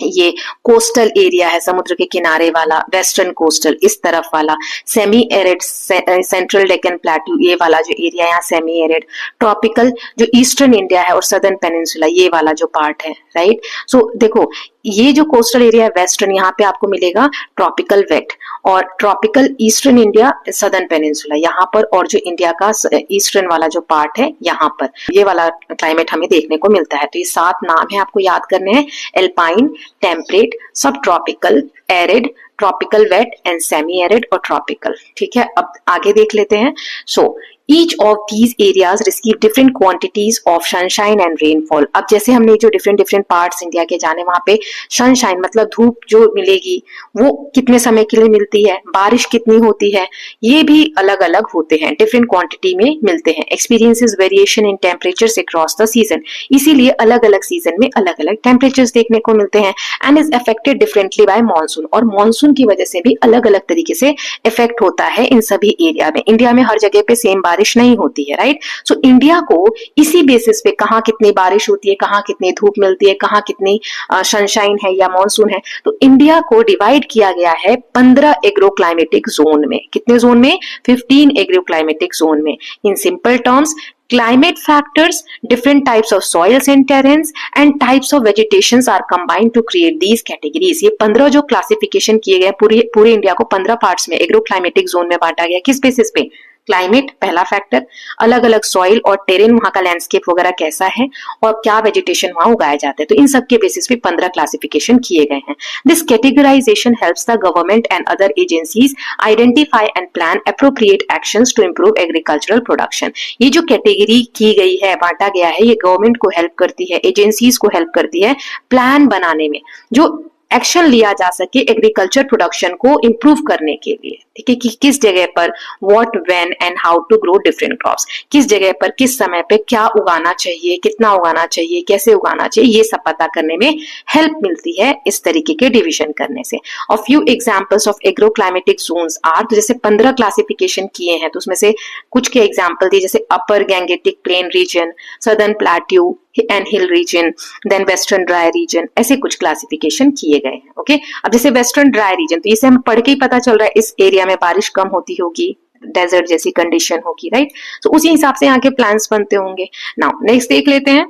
ये कोस्टल एरिया है, समुद्र के किनारे वाला, वेस्टर्न कोस्टल इस तरफ वाला. सेमी एरिड, सेंट्रल डेक्कन प्लेटू, ये वाला जो एरिया है यहाँ सेमी एरिड. ट्रॉपिकल जो ईस्टर्न इंडिया है और सदर्न पेनिनसुला, ये वाला जो पार्ट है, राइट. सो देखो ये जो कोस्टल एरिया है वेस्टर्न, यहाँ पे आपको मिलेगा ट्रॉपिकल वेट, और tropical eastern India, southern peninsula यहाँ पर, और जो इंडिया का ईस्टर्न वाला जो पार्ट है यहाँ पर, ये वाला क्लाइमेट हमें देखने को मिलता है. तो ये 7 नाम है, आपको याद करने हैं. एल्पाइन, टेम्परेट, सब tropical, arid, tropical wet and semi arid और ट्रॉपिकल. ठीक है, अब आगे देख लेते हैं. सो each of these areas receive different quantities of sunshine and rainfall. अब जैसे हमने जो different parts इंडिया के जाने, वहां पे sunshine मतलब धूप जो मिलेगी वो कितने समय के लिए मिलती है, बारिश कितनी होती है, ये भी अलग अलग होते हैं, different quantity में मिलते हैं. experiences variation in temperatures across the season, इसीलिए अलग अलग सीजन में अलग अलग टेम्परेचर्स देखने को मिलते हैं. and is affected differently by monsoon, और मानसून की वजह से भी अलग अलग तरीके से इफेक्ट होता है इन सभी एरिया में. इंडिया में हर जगह पे सेम बारिश नहीं होती है, राइट. सो इंडिया को इसी बेसिस पे कहाँ कितनी बारिश होती है, कहाँ कितनी धूप मिलती है, कहाँ कितनी सनशाइन है या मॉनसून है, तो इंडिया को डिवाइड किया गया है 15 एग्रो क्लाइमेटिक जोन में. कितने जोन में? 15 एग्रो क्लाइमेटिक जोन में. In simple terms, climate factors, different types of soils and terrains and types of vegetations are combined to create these categories. ये 15 जो क्लासिफिकेशन किए गए पूरे इंडिया को 15 पार्ट्स में एग्रो क्लाइमेटिक जोन में बांटा गया. किस बेसिस पे? क्लाइमेट पहला फैक्टर, अलग अलग सॉइल और टेरेन, वहां का लैंडस्केप वगैरह कैसा है, और क्या वेजिटेशन वहां उगाए जाते हैं. तो इन सब के बेसिस पे 15 क्लासिफिकेशन किए गए हैं. This categorisation helps the government and other agencies identify and plan appropriate actions to improve agricultural production. ये जो कैटेगरी की गई है, बांटा गया है, ये गवर्नमेंट को हेल्प करती है, एजेंसीज को हेल्प करती है प्लान बनाने में, जो एक्शन लिया जा सके एग्रीकल्चर प्रोडक्शन को इंप्रूव करने के लिए. ठीक है, कि किस जगह पर what, when and how to grow different crops, किस जगह पर किस समय पे क्या उगाना चाहिए, कितना उगाना चाहिए, कैसे उगाना चाहिए, ये सब पता करने में हेल्प मिलती है इस तरीके के डिवीजन करने से. और few examples of agro climatic zones are, तो जैसे 15 क्लासिफिकेशन किए हैं, तो उसमें से कुछ के एग्जांपल दिए, जैसे upper Gangetic plain region, southern plateau, and hill region, then western dry region, ऐसे कुछ क्लासिफिकेशन किए गए हैं। ओके, अब जैसे वेस्टर्न ड्राई रीजन, तो इसे हम पढ़ के ही पता चल रहा है इस एरिया में बारिश कम होती होगी, डेजर्ट जैसी कंडीशन होगी, राइट। तो उसी हिसाब से यहाँ के प्लान्स बनते होंगे। नाउ नेक्स्ट देख लेते हैं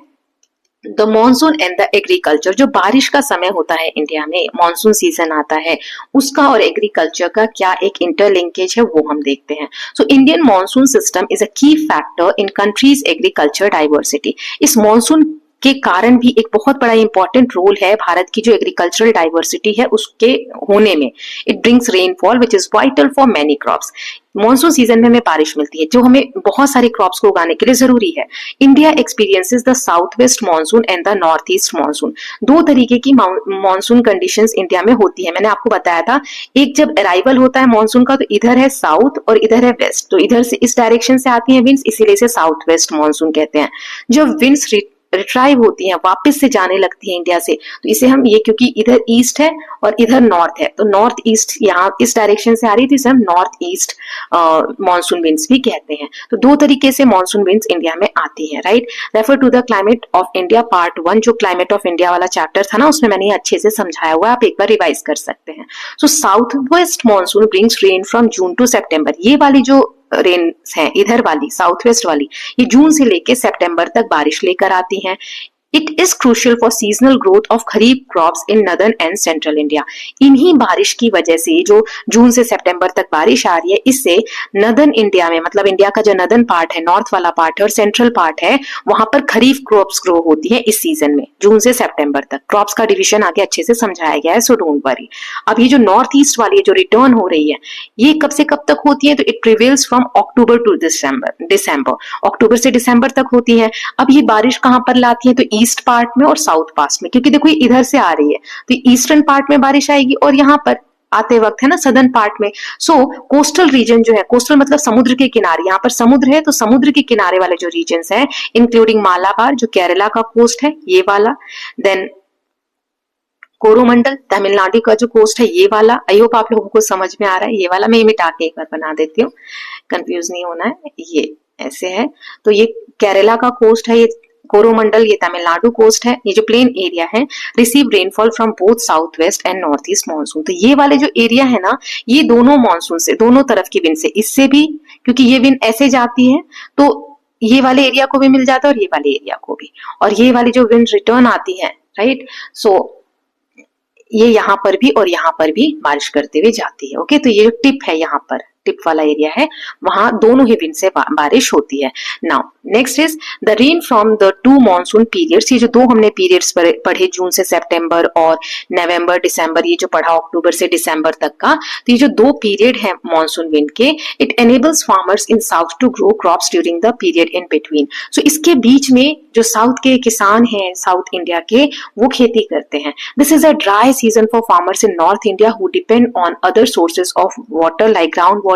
the monsoon and the agriculture. जो बारिश का समय होता है इंडिया में, मॉनसून सीजन आता है, उसका और एग्रीकल्चर का क्या एक इंटरलिंकेज है वो हम देखते हैं। So Indian monsoon system is a key factor in country's agriculture diversity. इस मॉनसून के कारण भी एक बहुत बड़ा इंपॉर्टेंट रोल है भारत की जो एग्रीकल्चरल डाइवर्सिटी है उसके होने में। It brings rainfall which is vital for many crops. Monsoon season में हमें बारिश मिलती है जो हमें बहुत सारे क्रॉप्स को उगाने के लिए जरूरी है। India experiences the south west monsoon and the north east monsoon. दो तरीके की मानसून कंडीशंस इंडिया में होती है। मैंने आपको बताया था, एक जब अराइवल होता है मानसून का तो इधर है साउथ और इधर है वेस्ट, तो इधर से इस डायरेक्शन से आती है विंड्स, इसीलिए इसे साउथ वेस्ट मानसून कहते हैं। जब विंड्स रिट्राइव होती हैं, वापस से जाने लगती है इंडिया से, तो इसे हम ये, क्योंकि इधर ईस्ट है और इधर नॉर्थ है, तो नॉर्थ ईस्ट यहाँ इस डायरेक्शन से आ रही थी, इसे हम नॉर्थ ईस्ट मानसून विंड्स भी कहते हैं। तो दो तरीके से मानसून विंड्स इंडिया में आती हैं, right. Refer to the climate of India part 1, जो क्लाइमेट ऑफ इंडिया वाला चैप्टर था ना, उसमें मैंने अच्छे से समझाया हुआ है, आप एक बार रिवाइज कर सकते हैं। So south west monsoon brings rain from June to September. ये वाली जो रेन्स हैं, इधर वाली साउथ वेस्ट वाली, ये जून से लेके सितंबर तक बारिश लेकर आती हैं। It is crucial for seasonal growth of kharif crops in northern and central India। इन्हीं बारिश की वजह से जो जून से सितंबर तक बारिश आ रही है, इससे नदर्न इंडिया में, मतलब इंडिया का जो नदर्न पार्ट है, नॉर्थ वाला पार्ट है और सेंट्रल पार्ट है, वहां पर खरीफ क्रॉप्स ग्रो होती है इस सीजन में, जून से सितंबर तक। क्रॉप्स का डिवीजन आगे अच्छे से समझाया गया है, सो डोंट वरी। अब ये जो नॉर्थ ईस्ट वाली जो रिटर्न हो रही है, ये कब से कब तक होती है, तो it prevails from October to December, अक्टूबर से दिसंबर तक होती है। अब ये बारिश कहां पर लाती है, तो ईस्ट पार्ट में और साउथ पार्ट में, क्योंकि देखो ये इधर से आ रही है तो ईस्टर्न पार्ट में बारिश आएगी और यहाँ पर आते वक्त है ना सदर्न पार्ट में। सो कोस्टल रीजन जो है, कोस्टल मतलब समुद्र के किनारे, यहाँ पर समुद्र है तो समुद्र के किनारे वाले जो रीजन्स हैं, इंक्लूडिंग मालाबार जो केरला का कोस्ट है ये वाला, देन कोरोमंडल तमिलनाडु का जो कोस्ट है ये वाला। आई होप आप लोगों को समझ में आ रहा है। ये वाला मैं मिटा के एक बार बना देती हूँ, कंफ्यूज नहीं होना है। ये ऐसे है, तो ये केरला का कोस्ट है, ये कोरोमंडल, ये तमिलनाडु कोस्ट है। ये जो प्लेन एरिया है receive rainfall from both south west and north east monsoon. तो ये वाले जो एरिया है ना, ये दोनों मानसून से, दोनों तरफ की विंड से, इससे भी, क्योंकि ये विंड ऐसे जाती है तो ये वाले एरिया को भी मिल जाता है और ये वाले एरिया को भी, और ये वाली जो विंड रिटर्न आती है, राइट। सो ये यहाँ पर भी और यहाँ पर भी बारिश करते हुए जाती है। ओके, तो ये जो टिप है, यहाँ पर टिप वाला एरिया है, वहां दोनों ही विंड से बारिश होती है। Now next is the rain from the two monsoon periods. ये जो दो हमने पीरियड्स पढ़े, जून से सितंबर और नवंबर दिसंबर, ये जो पढ़ा अक्टूबर से दिसंबर तक का, तो ये जो दो पीरियड है मानसून विंड के, it enables farmers in south to grow crops during the period in between. So इसके बीच में जो साउथ के किसान हैं, साउथ इंडिया के, वो खेती करते हैं। This is a dry season for farmers in north India who depend on other sources of water like ground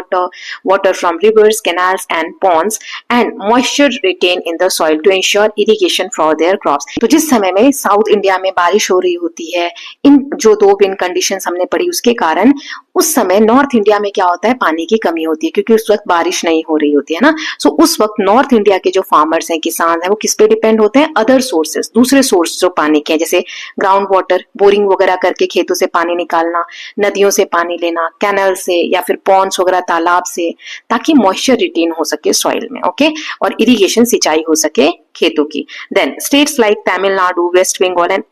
water from rivers, canals and ponds and moisture retained in the soil to ensure irrigation for their crops। तो जिस समय में south India में बारिश हो रही होती है, इन जो दो विंड कंडीशंस हमने पढ़ी उसके कारण, उस समय नॉर्थ इंडिया में क्या होता है, पानी की कमी होती है, क्योंकि उस वक्त बारिश नहीं हो रही होती है ना। सो उस वक्त नॉर्थ इंडिया के जो फार्मर्स हैं, किसान हैं, वो किस पे डिपेंड होते हैं, अदर सोर्सेस, दूसरे सोर्स जो पानी के हैं, जैसे ग्राउंड वाटर, बोरिंग वगैरह करके खेतों से पानी निकालना, नदियों से पानी लेना, कैनल से या फिर पॉन्ड्स वगैरह तालाब से, ताकि मॉइस्चर रिटेन हो सके सॉइल में। ओके, और इरिगेशन, सिंचाई हो सके खेतों की। Then states like Tamil Nadu, west Bengal and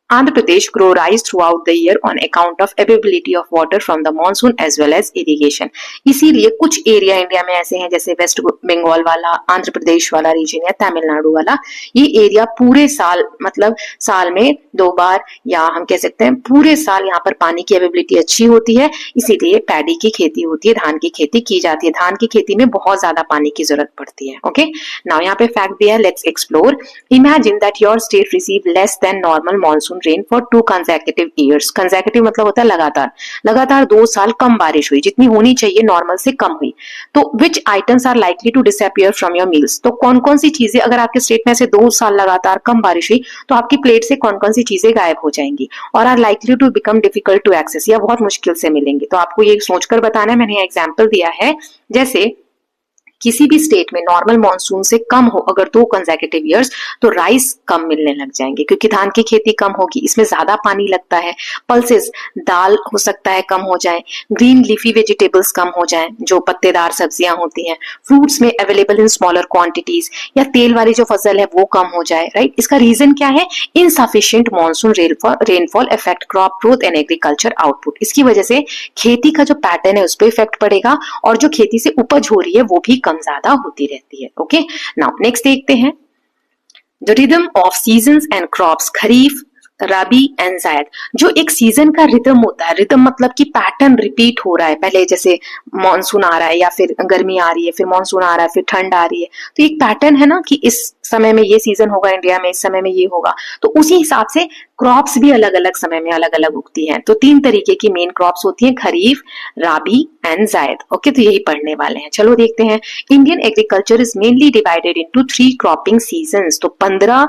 Andhra Pradesh grow rice throughout the year on account of availability of water from the monsoon as well as irrigation। इसीलिए कुछ एरिया इंडिया में ऐसे हैं, जैसे वेस्ट बंगाल वाला, आंध्र प्रदेश वाला रीजन या तमिलनाडु वाला, ये एरिया पूरे साल, मतलब साल में 2 बार, या हम कह सकते हैं पूरे साल यहाँ पर पानी की अवेलेबिलिटी अच्छी होती है, इसीलिए पैडी की खेती होती है, धान की खेती की जाती है। धान की खेती में बहुत ज्यादा पानी की जरूरत पड़ती है। ओके, नाउ यहाँ पे फैक्ट दिया है, let's explore. Imagine that your state receive less than normal monsoon rain for 2 consecutive years. Consecutive मतलब होता है लगातार 2 साल कम बारिश हुई, जितनी होनी चाहिए नॉर्मल से कम हुई। तो which items are likely to disappear from your meals. तो कौन कौन सी चीजें, अगर आपके स्टेट में से 2 साल लगातार कम बारिश हुई, तो आपकी प्लेट से कौन कौन सी चीजें गायब हो जाएंगी, और are likely to become difficult to access, या बहुत मुश्किल से मिलेंगी। तो आपको ये सोचकर बताना है, मैंने एग्जाम्पल दिया है, जैसे किसी भी स्टेट में नॉर्मल मॉनसून से कम हो अगर 2 कंसेक्यूटिव ईयर्स, तो राइस कम मिलने लग जाएंगे क्योंकि धान की खेती कम होगी, इसमें ज्यादा पानी लगता है। पल्सेस, दाल हो सकता है कम हो जाए, ग्रीन लीफी वेजिटेबल्स कम हो जाए, जो पत्तेदार सब्जियां होती हैं, फ्रूट्स में अवेलेबल इन स्मॉलर क्वांटिटीज, या तेल वाली जो फसल है वो कम हो जाए, राइट। इसका रीजन क्या है? Insufficient monsoon rainfall affect crop growth and agriculture output. इसकी वजह से खेती का जो पैटर्न है उस पर इफेक्ट पड़ेगा और जो खेती से उपज हो रही है वो भी कम ज्यादा होती रहती है। ओके, नाउ नेक्स्ट देखते हैं the rhythm of seasons and crops, kharif, rabi and जायद। जो एक सीजन का रिदम होता है, रिदम मतलब कि पैटर्न रिपीट हो रहा है, पहले जैसे मॉनसून आ रहा है या फिर गर्मी आ रही है, फिर मॉनसून आ रहा है, फिर ठंड आ रही है, तो एक पैटर्न है ना कि इस समय में ये सीजन होगा इंडिया में, इस समय में ये होगा, तो उसी हिसाब से क्रॉप्स भी अलग अलग समय में अलग अलग उगती हैं। तो 3 तरीके की मेन क्रॉप्स होती हैं, खरीफ, राबी एंड जायद। ओके, तो यही पढ़ने वाले हैं। चलो देखते हैं। Indian agriculture is mainly divided into 3 cropping seasons. तो 15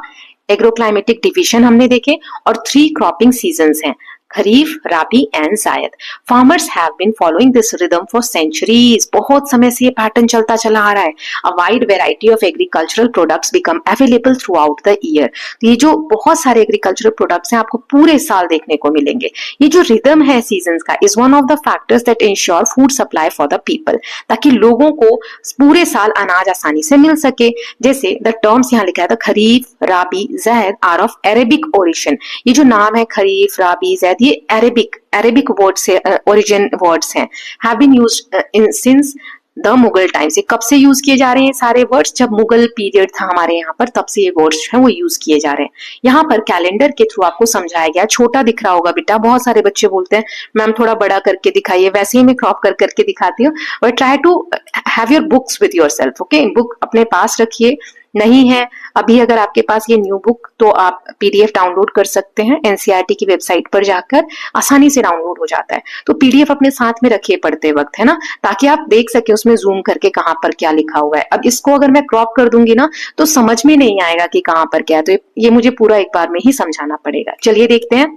एग्रोक्लाइमेटिक डिवीजन हमने देखे और 3 क्रॉपिंग सीजन्स हैं, kharif, rabi and zaid. Farmers have been following this rhythm for centuries. बहुत समय से ये पैटर्न चलता चला आ रहा है। A wide variety of agricultural products become available through out the year. तो ये जो बहुत सारे एग्रीकल्चरल प्रोडक्ट्स हैं आपको पूरे साल देखने को मिलेंगे। ये जो रिदम है सीजन्स का is one of the factors that ensure food supply for the people, ताकि लोगों को पूरे साल अनाज आसानी से मिल सके। जैसे द टर्म्स यहाँ लिखा है था, खरीफ, राबी, जायद आर ऑफ अरेबिक ओरिजिन। ये जो नाम है खरीफ, राबी, जायद, ये अरेबिक वर्ड से ओरिजिन वर्ड्स हैं, have been used in since the Mughal times. ये कब से यूज किए जा रहे हैं सारे वर्ड्स? जब मुगल पीरियड था हमारे यहाँ पर, तब से ये वर्ड्स हैं वो यूज किए जा रहे हैं। यहाँ पर कैलेंडर के थ्रू आपको समझाया गया। छोटा दिख रहा होगा बेटा, बहुत सारे बच्चे बोलते हैं मैम थोड़ा बड़ा करके दिखाइए, वैसे ही मैं क्रॉप कर करके दिखाती हूँ, but try to have your books with yourself. Okay, book अपने पास रखिए। नहीं है अभी अगर आपके पास ये न्यू बुक, तो आप पीडीएफ डाउनलोड कर सकते हैं, एनसीईआरटी की वेबसाइट पर जाकर आसानी से डाउनलोड हो जाता है। तो पीडीएफ अपने साथ में रखिए पढ़ते वक्त, है ना, ताकि आप देख सके उसमें जूम करके कहाँ पर क्या लिखा हुआ है। अब इसको अगर मैं क्रॉप कर दूंगी ना तो समझ में नहीं आएगा कि कहाँ पर क्या है, तो ये मुझे पूरा एक बार में ही समझाना पड़ेगा। चलिए देखते हैं।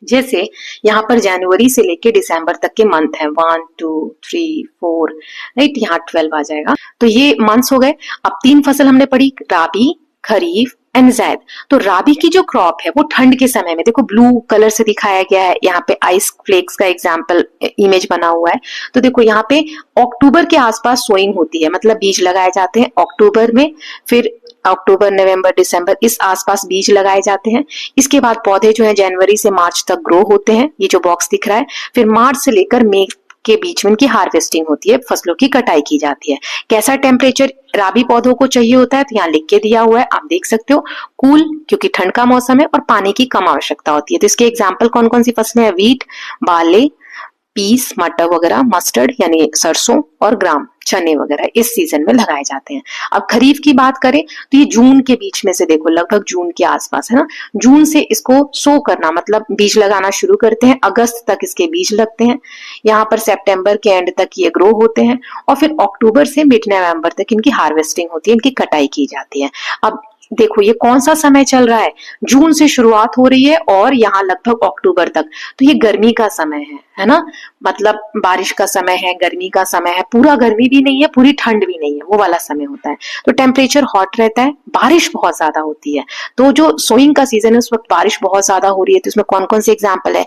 जैसे यहाँ पर जनवरी से लेके दिसंबर तक के मंथ है, 1 2 3 4, राइट, यहाँ 12 आ जाएगा। तो ये मंथ्स हो गए। अब 3 फसल हमने पढ़ी, राबी, खरीफ एंड जायद। तो राबी की जो क्रॉप है वो ठंड के समय में, देखो ब्लू कलर से दिखाया गया है, यहाँ पे आइस फ्लेक्स का एग्जाम्पल इमेज बना हुआ है। तो देखो यहाँ पे अक्टूबर के आसपास सोइंग होती है, मतलब बीज लगाए जाते हैं अक्टूबर में, फिर अक्टूबर, नवंबर, दिसंबर इस आसपास बीज लगाए जाते हैं। इसके बाद पौधे जो है जनवरी से मार्च तक ग्रो होते हैं, ये जो बॉक्स दिख रहा है। फिर मार्च से लेकर मई के बीच में इनकी हार्वेस्टिंग होती है, फसलों की कटाई की जाती है। कैसा टेम्परेचर राबी पौधों को चाहिए होता है, तो यहाँ लिख के दिया हुआ है, आप देख सकते हो। कूल, क्योंकि ठंड का मौसम है और पानी की कम आवश्यकता होती है। तो इसके एग्जाम्पल कौन कौन सी फसलें हैं? वीट, बार्ले, पीस, मटर वगैरह, मस्टर्ड यानी सरसों और ग्राम, चने वगैरह इस सीजन में लगाए जाते हैं। अब खरीफ की बात करें तो ये जून के बीच में से, देखो लगभग जून के आसपास, है ना, जून से इसको सो करना मतलब बीज लगाना शुरू करते हैं, अगस्त तक इसके बीज लगते हैं, यहाँ पर सितंबर के एंड तक ये ग्रो होते हैं और फिर अक्टूबर से मिड नवंबर तक इनकी हार्वेस्टिंग होती है, इनकी कटाई की जाती है। अब देखो ये कौन सा समय चल रहा है, जून से शुरुआत हो रही है और यहाँ लगभग अक्टूबर तक, तो ये गर्मी का समय है ना, मतलब बारिश का समय है, गर्मी का समय है, पूरा गर्मी भी नहीं है, पूरी ठंड भी नहीं है, वो वाला समय होता है। तो टेम्परेचर हॉट रहता है, बारिश बहुत ज्यादा होती है। तो जो सोइंग का सीजन है उस वक्त बारिश बहुत ज्यादा हो रही है। तो इसमें कौन कौन से एग्जाम्पल है?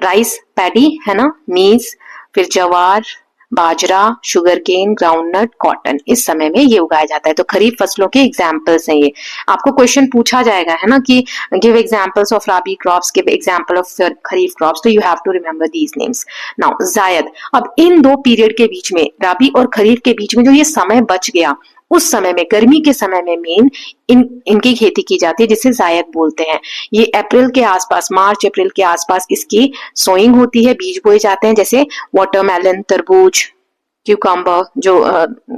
राइस पैडी, है ना, मीज, फिर जवार, बाजरा, शुगर केन, ग्राउंडनट, कॉटन, इस समय में ये उगाया जाता है। तो खरीफ फसलों के एग्जाम्पल्स हैं ये। आपको क्वेश्चन पूछा जाएगा, है ना, कि give examples of rabi crops, give example of kharif crops, तो you have to remember these names. Now zaid, अब इन दो पीरियड के बीच में, राबी और खरीफ के बीच में जो ये समय बच गया, उस समय में, गर्मी के समय में मेन इनकी खेती की जाती है, जिसे जायद बोलते हैं। ये अप्रैल के आसपास, मार्च अप्रैल के आसपास इसकी सोइंग होती है, बीज बोए जाते हैं, जैसे वाटरमेलन, तरबूज, क्यूकम्बर जो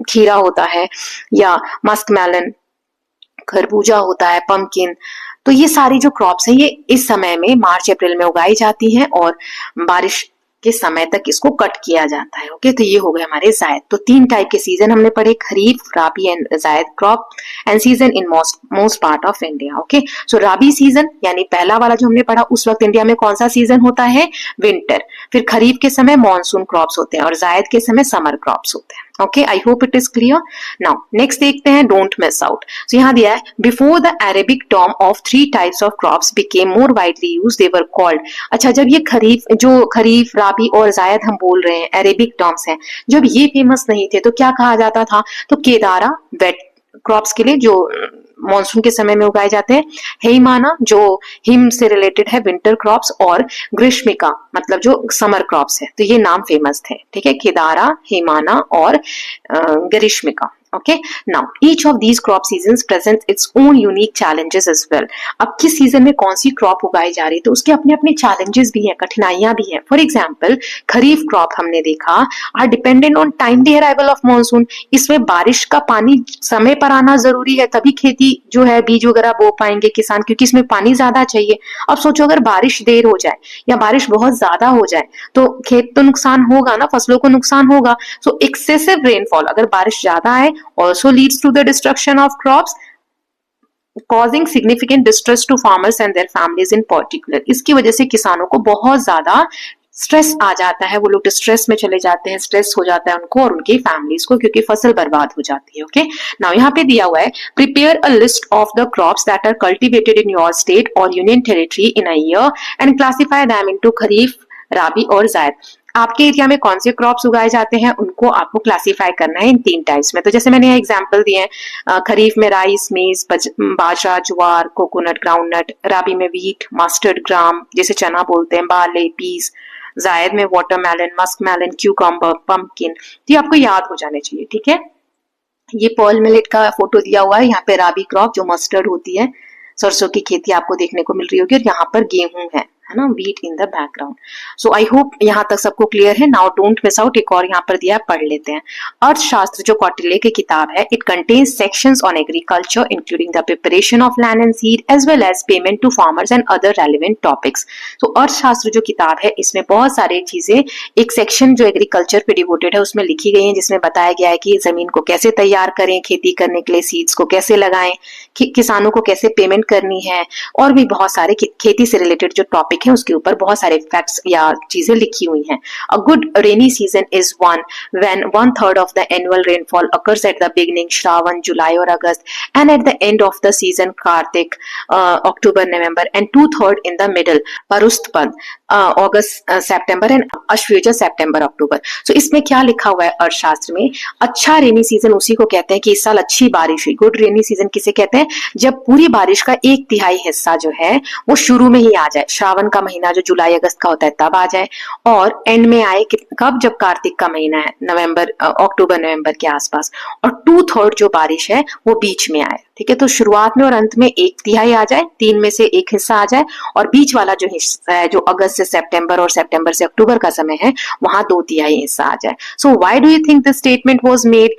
खीरा होता है, या मस्कमेलन, खरबूजा होता है, पम्पकिन। तो ये सारी जो क्रॉप्स हैं ये इस समय में मार्च अप्रैल में उगाई जाती हैं और बारिश के समय तक इसको कट किया जाता है। ओके, तो ये हो गए हमारे जायद। तो 3 टाइप के सीजन हमने पढ़े, kharif, rabi and zaid crop and season in most part of India. Okay, so rabi season यानी पहला वाला जो हमने पढ़ा, उस वक्त इंडिया में कौन सा सीजन होता है? विंटर। फिर खरीफ के समय मॉनसून क्रॉप्स होते हैं और जायद के समय समर क्रॉप्स होते हैं। Okay, I hope it is clear. Now next देखते हैं डोंट मिस आउट। सो यहाँ दिया है before the Arabic term of 3 types of crops became more widely use they were called. अच्छा, जब ये खरीफ राबी और जायद हम बोल रहे हैं अरेबिक टर्म्स हैं, जब ये फेमस नहीं थे तो क्या कहा जाता था? तो केदारा वेट क्रॉप्स के लिए जो मॉनसून के समय में उगाए जाते हैं, हेमाना जो हिम से रिलेटेड है विंटर क्रॉप्स, और ग्रीष्मिका मतलब जो समर क्रॉप्स है। तो ये नाम फेमस थे, ठीक है, केदारा, हेमाना और ग्रीष्मिका। Okay, now each of these crop seasons presents its own unique challenges as well. अब किस सीजन में कौन सी क्रॉप उगाई जा रही है तो उसके अपने अपने चैलेंजेस भी हैं, कठिनाइयां भी हैं। फॉर एग्जाम्पल खरीफ क्रॉप हमने देखा are dependent on timely arrival of monsoon. इसमें बारिश का पानी समय पर आना जरूरी है, तभी खेती जो है बीज वगैरह बो पाएंगे किसान, क्योंकि इसमें पानी ज्यादा चाहिए। अब सोचो अगर बारिश देर हो जाए या बारिश बहुत ज्यादा हो जाए तो खेत तो नुकसान होगा ना, फसलों को नुकसान होगा। सो एक्सेसिव रेनफॉल, अगर बारिश ज्यादा है, also leads to the destruction of crops, causing significant distress to farmers and their families in particular. इसकी वजह से किसानों को बहुत ज्यादा स्ट्रेस आ जाता है, वो लोग डिस्ट्रेस में चले जाते हैं, स्ट्रेस हो जाता है उनको और उनकी फैमिलीज को, क्योंकि फसल बर्बाद हो जाती है। ओके, नाउ यहाँ पे दिया हुआ है prepare a list of the crops that are cultivated in your state और union territory in a year and classify them into kharif, rabi और जायद। आपके एरिया में कौन से क्रॉप्स उगाए जाते हैं उनको आपको क्लासिफाई करना है इन 3 टाइप्स में। तो जैसे मैंने यहाँ एग्जांपल दिए हैं, खरीफ में राइस, मेज, बाजरा, ज्वार, कोकोनट, ग्राउंडनट, राबी में व्हीट, मस्टर्ड ग्राम जिसे चना बोलते हैं, बार्ले, पीस, जायद में watermelon, muskmelon, cucumber, pumpkin. तो ये आपको याद हो जाने चाहिए, ठीक है। ये पर्ल मिलेट का फोटो दिया हुआ है, यहाँ पे राबी क्रॉप जो मस्टर्ड होती है, सरसों की खेती आपको देखने को मिल रही होगी, और यहाँ पर गेहूं है ना, wheat in the background. So I hope यहाँ तक सबको क्लियर है। नाउ डोंट मिस आउट, एक और यहाँ पर दिया है, पढ़ लेते हैं। अर्थशास्त्र जो कौटिल्य की किताब है, it contains sections on agriculture including the preparation of land and seed as well as payment to farmers and other relevant topics. तो अर्थशास्त्र जो किताब है इसमें बहुत सारी चीजें, एक सेक्शन जो एग्रीकल्चर पे डिवोटेड है उसमें लिखी गई है, जिसमें बताया गया है कि जमीन को कैसे तैयार करें खेती करने के लिए, सीड्स को कैसे लगाएं, किसानों को कैसे पेमेंट करनी है, और भी बहुत सारे खेती से रिलेटेड जो टॉपिक है उसके ऊपर बहुत सारे फैक्ट्स या चीजें लिखी हुई हैं। A good rainy season is one when 1/3 of the annual rainfall occurs at the beginning Shravan, जुलाई और अगस्त, and at the end of the season Kartik, October, November, and 2/3 in the middle Proshthapada, August, September, and Ashvayuja, September, October. So इसमें क्या लिखा हुआ है अर्थशास्त्र में? अच्छा रेनी सीजन उसी को कहते हैं कि इस साल अच्छी बारिश हुई। गुड रेनी सीजन किसे कहते हैं? जब पूरी बारिश का 1/3 हिस्सा जो है वो शुरू में ही आ जाए, श्रावण का महीना जो जुलाई अगस्त का होता है तब आ जाए, और एंड में आए कब? जब कार्तिक का महीना है, नवंबर, अक्टूबर नवंबर के आसपास, और 2/3 जो बारिश है वो बीच में आए, ठीक है। तो शुरुआत में और अंत में 1/3 आ जाए, 3 में से 1 हिस्सा आ जाए, और बीच वाला जो हिस्सा है जो अगस्त से सितंबर और सितंबर से अक्टूबर का समय है वहां 2/3 हिस्सा आ जाए। So why do you think this statement was made?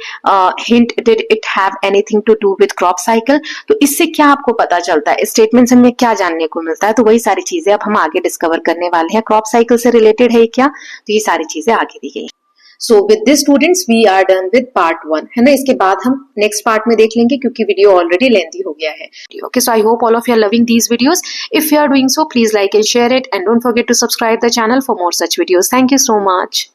Hint, did it have anything to do with crop cycle? तो इससे क्या आपको पता चलता है, स्टेटमेंट से हमें क्या जानने को मिलता है? तो वही सारी चीजें अब हम आगे डिस्कवर करने वाले हैं। क्रॉप साइकिल से रिलेटेड है क्या? तो ये सारी चीजें आगे दी गई। So with this students we are done with part 1, है ना। इसके बाद हम नेक्स्ट पार्ट में देख लेंगे क्योंकि वीडियो ऑलरेडी लेंथी हो गया है। Okay, so I hope all of you are loving these videos. If you are doing so please like and share it, and don't forget to subscribe the channel for more such videos. Thank you so much.